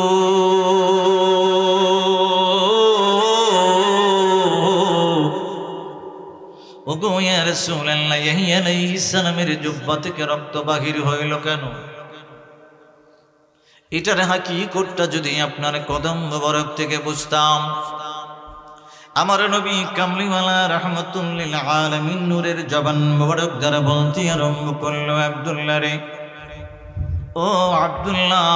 ওগো ইয়া রাসূলুল্লাহ, ইয়াহইয়া আলাইহিস সালামের জুব্বা থেকে রক্ত বাহির হইল কেন? এটার হাকিকতটা যদি আপনার কদম মোবারক থেকে বুঝতাম। আমার নবী কামলিওয়ালা রাহমাতুল লিল আলামিন নূরের জবান মোবারক দ্বারা বলতে আরম্ভ করলো, আব্দুল্লাহ রে, ও আব্দুল্লাহ,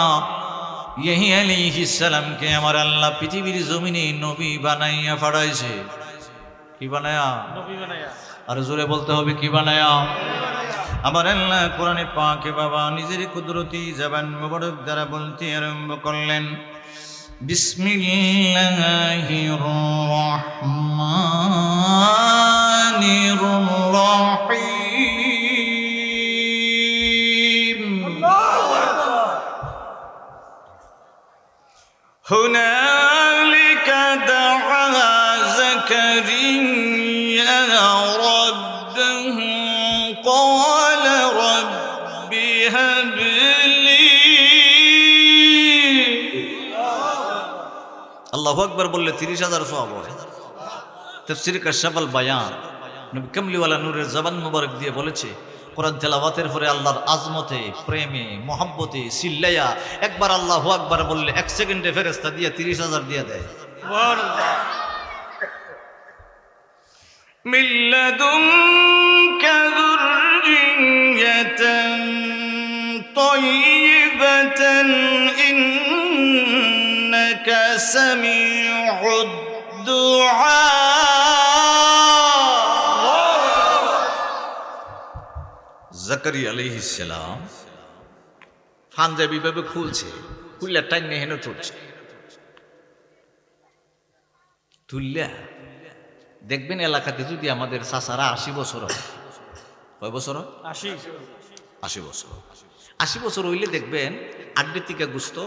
ইয়াহইয়া আলাইহিস সালামকে আমার আল্লাহ পৃথিবীর জমিনে নবী বানাইয়া পাঠাইছে। কি বানায়া? নবী বানায়া। আর জোরে বলতে হবে, কি বানায়া? আমার আল্লাহ কোরআনে পাকে বাবা নিজের কুদরতি জবান মোবারক দ্বারা বলতে আরম্ভ করলেন, বিসমিল্লাহির রহমানির রহিম। হুনালিকা দাআ যাকারিয়া রাব্বাহু ক্বালা রাব্বি হাবলি। আল্লাহু আকবার বললে 30,000 সওয়াব হয়। তাফসীর কাশফুল বায়ান নবী কামলিওয়ালা নূরের জবান মোবারক দিয়ে বলেছে, কোরআন তেলাওয়াতের পরে আল্লাহর আজমতে, প্রেমে, মহব্বতে চিল্লাইয়া একবার আল্লাহু আকবার বললে 1 সেকেন্ডে ফেরেশতা দিয়ে 30,000 দিয়ে দেয়। সুবহানাল্লাহ। মিল্লাদুনকা যুররিয়াতান তাইয়্যিবাতান ইন্নাকা সামিউদ দুআ। জাকারিয়া আলাইহিস সালাম পাঞ্জাবি ভাবে খুলছে, খুললে টাইনে হেন তুলছে, তুললা দেখবেন এলাকাতে যদি আমাদের চাচারা 80 বছর হয়, কয় বছর? 80 বছর। 80 বছর হইলে দেখবেন আড্ডি থেকে গুস্ত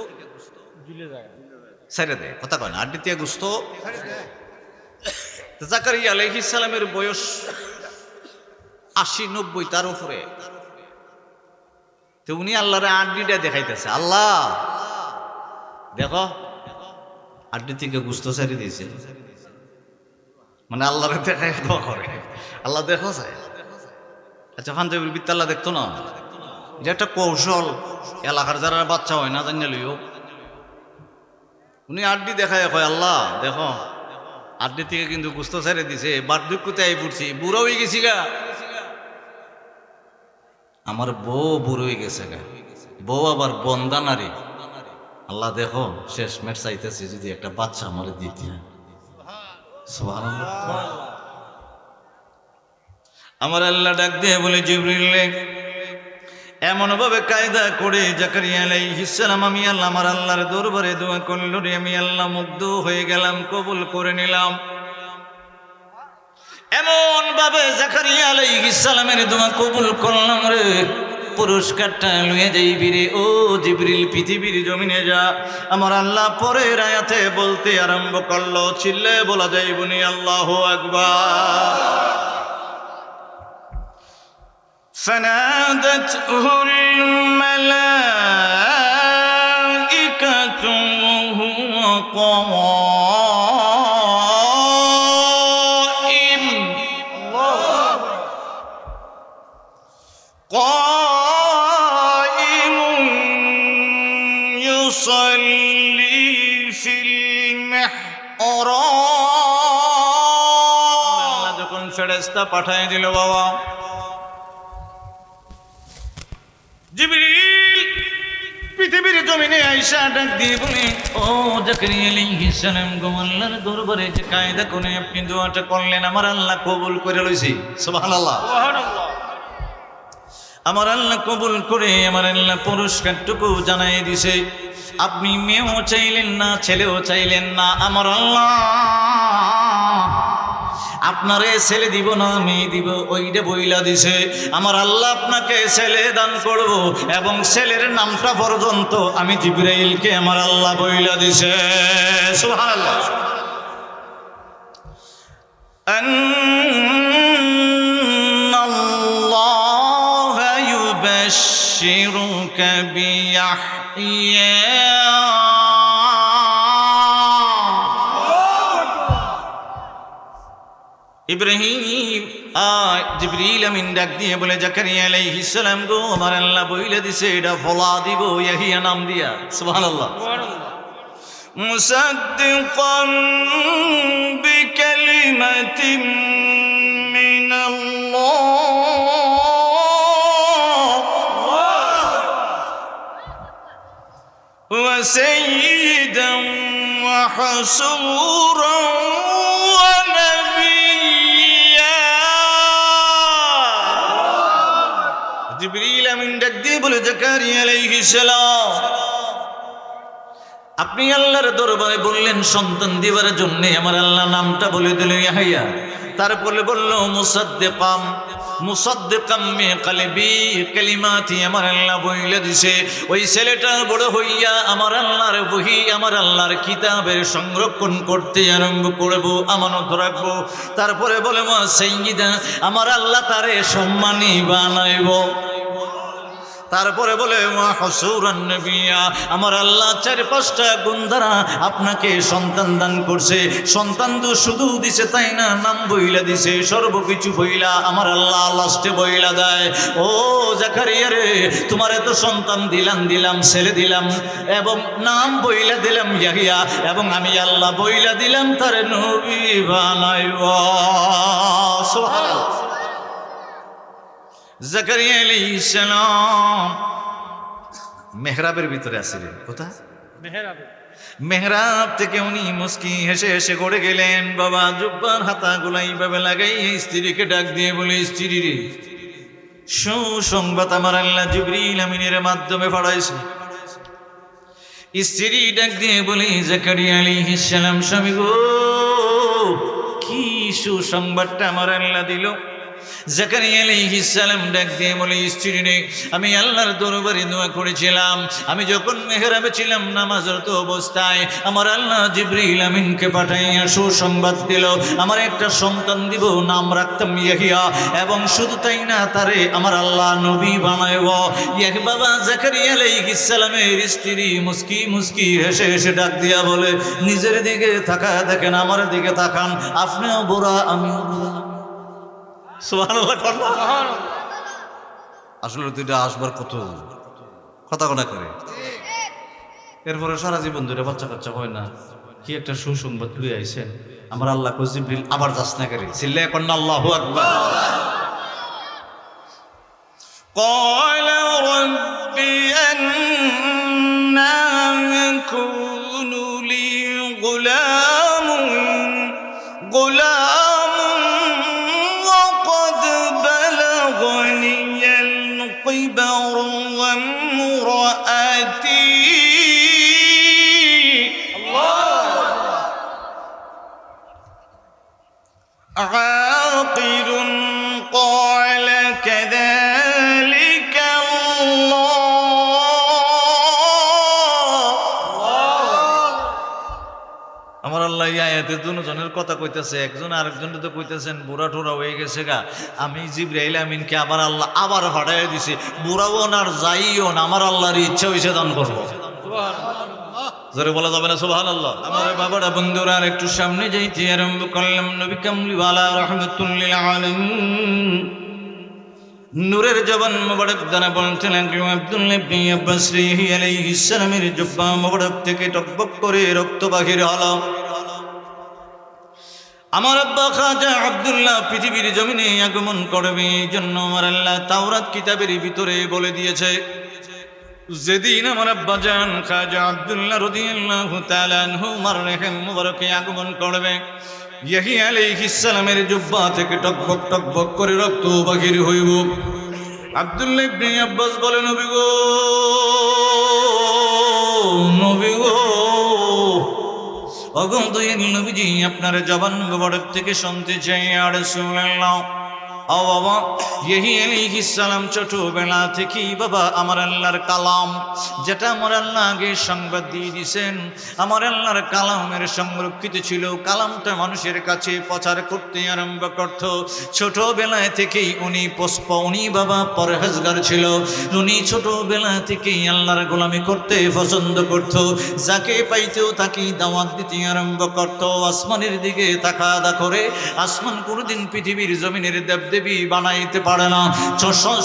ছেড়ে দেয়। কথা কয় না? আড্ডি থেকে গুস্ত। জাকারিয়া আলাইহিস সালামের বয়স 80-90 তার উপরে। তো উনি আল্লাহরে আড্ডিটা দেখাইতেছে, আল্লাহ দেখো আড্ডি থেকে গুস্ত ছেড়ে দিয়েছে, মানে আল্লাহরে দেখাই দোয়া করে, আল্লাহ দেখো চাই। আচ্ছা, পাঞ্জাবির বিদ্যা আল্লাহ দেখতো না? এটা একটা কৌশল, এলাকার যারা বাচ্চা হয় না জানিয়ে লইও। উনি আড্ডি দেখায় কয়, আল্লাহ দেখো আড্ডি থেকে কিন্তু গুস্ত ছেড়ে দিছে, বার্ধক্যতে আই পড়ছি, বুড়ো হয়ে গেছি গা, আমার বউ বুড়ো হয়ে গেছে গা, বউ আবার বন্দা নারী, আল্লাহ দেখো শেষ মেট চাইতেছি যদি একটা বাচ্চা আমার দিতে। সুবহানাল্লাহ। আমার আল্লাহ ডাক দিয়ে বলে, জিবরিল এমন ভাবে কায়দা করে জাকারিয়া আলাইহিস সালাম আমি আল্লাহ আমার আল্লাহর দরবারে দোয়া করল রে, আমি আল্লাহ মুগ্ধ হয়ে গেলাম, কবুল করে নিলাম। এমন ভাবে জাকারিয়া আলাইহিস সালামের দোয়া কবুল করলাম রে, পুরস্কারটা লইয়া যাইবি রে ও জিবরিল, পৃথিবীর জমিনে যা। আমার আল্লাহ পরের আয়াতে বলতে আরম্ভ করলো, চিল্লায়ে বলা যাইবনি আল্লাহু আকবার। فنادته الملائكة وهو قائم يصلي في المحراب। যখন ফেরেশতা পাঠায় দিল বাবা, জিবরিল পৃথিবীর জমিনে আয়েশা ডাক দিয়ে বলে, ও জাকারিয়া আলাইহিস সালাম, গো আল্লাহর দরবারে যে কায়দা করে আপনি দোয়াটা করলেন, আমার আল্লাহ কবুল করে লইছি। সুবহানাল্লাহ, সুবহানাল্লাহ। আমার আল্লাহ কবুল করে আমার আল্লাহ পুরস্কারটুকু জানাই দিছে। আপনি মেয়েও চাইলেন না, ছেলেও চাইলেন না, আমার আল্লাহ আপনারে ছেলে দিব না মেয়ে দিব ওইটা বইলা দিছে। আমার আল্লাহ আপনাকে ছেলে দান করব এবং ছেলের নামটা পর্যন্ত আমি জিবরাইলকে আমার আল্লাহ বইলা দিছে। সুবহানাল্লাহ। আন্নাল্লাহা ইউবাশশিরুকা বিয়াহইয়া ইব্রাহিম। জিবরিল আমিন ডাক দিয়ে বলে, জাকারিয়া আলাইহিস সালাম গো, আমার আল্লাহ বইলা দিছে এটা ফলা দিব ইয়াহিয়া নাম দিয়া। সুবহানাল্লাহ। মুসাদ্দিকান বিকালিমাতিন মিনাল্লাহ ওয়া সাইয়্যিদান ওয়া হাসূরান ওয়া নাবিয়্যা। জিবরিল আমিন ডাক দিয়ে বলে, জাকারিয়া আলাইহিস সালাম, আপনি আল্লাহর দরবারে বললেন সন্তান দিবার জন্য, আমার আল্লাহ নামটা বলে দিল ইয়াহইয়া। তারপরে বলল মুসাদ্দিকাম, মুসাদ্দিকাম মে কলবি কালিমাতি, আমার আল্লাহ বইলা দিছে ওই ছেলেটা বড় হইয়া আমার আল্লাহর বহি, আমার আল্লাহর কিতাবের সংরক্ষণ করতে আরম্ভ করব, আমানত রাখবো। তারপরে বলে মা সাইয়্যিদা, আমার আল্লাহ তারে সম্মানী বানাইব। তারপরে বলে মা হসুরান নবিয়া, আমার আল্লাহ 4-5টা গুণ দ্বারা আপনাকে সন্তান দান করছে। সন্তান তো শুধু দিছে তাই না, নাম বইলা দিছে, সর্বকিছু বইলা আমার আল্লাহ লাস্টে বইলা দেয়, ও জাকারিয়া রে, তোমার এত সন্তান দিলাম ছেলে দিলাম এবং নাম বইলা দিলাম ইয়াহিয়া, এবং আমি আল্লাহ বইলা দিলাম তার নবী বানাইব। সুবহানাল্লাহ। জাকারিয়া আলাইহিস সালাম মেহরাবের ভিতরে আছিলেন। কোথায়? মেহরাব থেকে উনি মুস্কি হেসে হেসে গড়ে গেলেন। বাবা জুব্বার হাতা গুলা এইভাবে লাগাই স্ত্রীকে ডাক দিয়ে বলে, স্ত্রী রে, সুসংবাদ আমার আল্লাহ জিবরিল আমিনের মাধ্যমে পাঠাইছে। স্ত্রী ডাক দিয়ে বলে, জাকারিয়া আলাইহিস সালাম, স্বামী গো, কি সুসংবাদটা আমার আল্লাহ দিল? জাকারিয়া আলাইহিস সালাম ডাক দিয়ে বলে, স্ত্রী রে, আমি আল্লাহর দরবারে দোয়া করেছিলাম, আমি যখন মেহরাবে ছিলাম নামাজরত অবস্থায় আমার আল্লাহ জিবরিল আমিনকে পাঠাইয়া সুসংবাদ দিল, আমার একটা সন্তান দিব, নাম রাখতাম ইয়াহিয়া, এবং শুধু তাই না, তারে আমার আল্লাহ নবী বানাইব। বাবা জাকারিয়া আলাইহিস সালামের স্ত্রী মুস্কি মুস্কি হেসে হেসে ডাক দিয়া বলে, নিজের দিকে তাকায় দেখেন, আমার দিকে তাকান, আপনিও বুড়া আমিও বুড়া। আসলে দুইটা আসবার কত কথা কথা করে, এরপরে সারা জীবন দুইটা বাচ্চা কাচ্চা হয় না, কি একটা সুসংবাদ তুই আইছেন, আমার আল্লাহ জিবরিল আবার যাস না করে চিল্লায় কন্যা আল্লাহু আকবার। قال رب أنى يكون لي غلام وقد بلغني الكبر وامرأتي عاقر قال كذلك আমার আল্লাহ এই আয়াতের দুজনের কথা কইতেছে, একজন আরেকজনের তো কইতেছেন বুড়া ঠোরা হয়ে গেছে গা, আমি জিবরাইল আমিনকে আবার আল্লাহ আবার হটাই দিছে, বুড়াও না আর যাইও না, আমার আল্লাহর ইচ্ছা হইছে দান করবো। জোরে বলা যাবে না সুবহানাল্লাহ। আমার বাবারা বন্ধুরা আর একটু সামনে যাইতে আরম্ভ করলাম। নবী কামলিওয়ালা রাহমাতুল্লিল আলামিন নূরের জবান মোবারক দ্বারা বলতে লাগলো, আব্দুল্লাহ ইবনে আব্বাস আলাইহিস সালামের জুব্বা মোবারক থেকে টকবক করে রক্ত বাহির হলো। আমার আব্বা খাজা আব্দুল্লাহ পৃথিবীর জমিনে আগমন করবে, এই জন্য আমার আল্লাহ তাওরাত কিতাবের ভিতরে বলে দিয়েছে, যেদিন আমার আব্বাজান খাজা আব্দুল্লাহ রাদিয়াল্লাহু তাআলা আনহু মার রেহেম মুবারকে আগমন করবে, ইয়াহিয়া আলাইহিস সালামের জুব্বা থেকে টকবক করে রক্ত বাহির হইব। আব্দুল্লাহ ইবনে আব্বাস বলে, নবী গো, নবী গো, ওগো দয়াল নবীজি, আপনার জবান মোবারক থেকে শুনতে চাই ইয়া রাসূলুল্লাহ। ও বাবা, ইয়াহিয়া আলাইহিস সালাম ছোটবেলা থেকেই বাবা আমার আল্লাহর কালাম, যেটা আমার আল্লাহ আগে সংবাদ দিয়ে দিয়েছেন, আমার আল্লাহর কালামের সংরক্ষিত ছিল। কালামটা মানুষের কাছে প্রচার করতে আরম্ভ করত। ছোটবেলায় থেকেই উনি বাবা পরহেজগার ছিল। উনি ছোটবেলা থেকেই আল্লাহর গোলামি করতে পছন্দ করত। যাকে পাইতেও তাকে দাওয়াত দিতে আরম্ভ করত। আসমানের দিকে তাকাদা করে, আসমান কোনোদিন পৃথিবীর জমিনের দেবদেবী বানাইতে পারে না।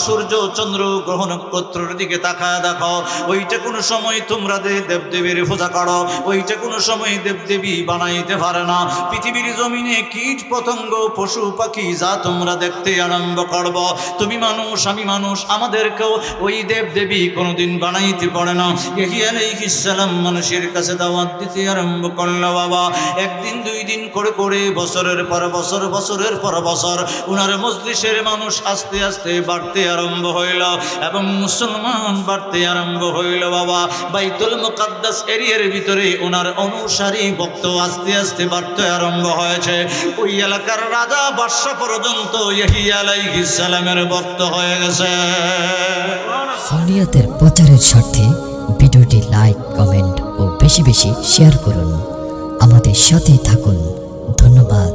সূর্য চন্দ্র গ্রহ নক্ষত্রের দিকে তাকায় দেখো, ওইটা কোনো সময় তোমরা দেবদেবীর পূজা করো, ওইটা কোনো সময় দেবদেবী বানাইতে পারে না। পৃথিবীর জমিনে কীট পতঙ্গ পশু পাখি যা তোমরা দেখতে আরম্ভ করব, তুমি মানুষ আমি মানুষ, আমাদেরকেও ওই দেবদেবী কোনোদিন বানাইতে পারে না। ইয়াহিয়া আলাইহিস সালাম মানুষের কাছে দাওয়াত দিতে আরম্ভ করলো বাবা। একদিন দুই দিন করে করে বছরের পর বছর, বছরের পর বছর উনার মজলিসের মানুষ আস্তে আস্তে বাড়তে আরম্ভ হইল এবং মুসলমান বাড়তে আরম্ভ হইল বাবা। বাইতুল মুকাদ্দাস এরিয়ার ভিতরে ওনার অনুসারী ভক্ত আস্তে আস্তে বাড়তে আরম্ভ হয়েছে। ওই এলাকার রাজা বাদশা পর্যন্ত ইয়াহিয়া আলাইহিস সালামের ভক্ত হয়ে গেছে। ফলিয়াতের প্রচারের স্বার্থে ভিডিওটি লাইক, কমেন্ট ও বেশি বেশি শেয়ার করুন। আমাদের সাথেই থাকুন। ধন্যবাদ।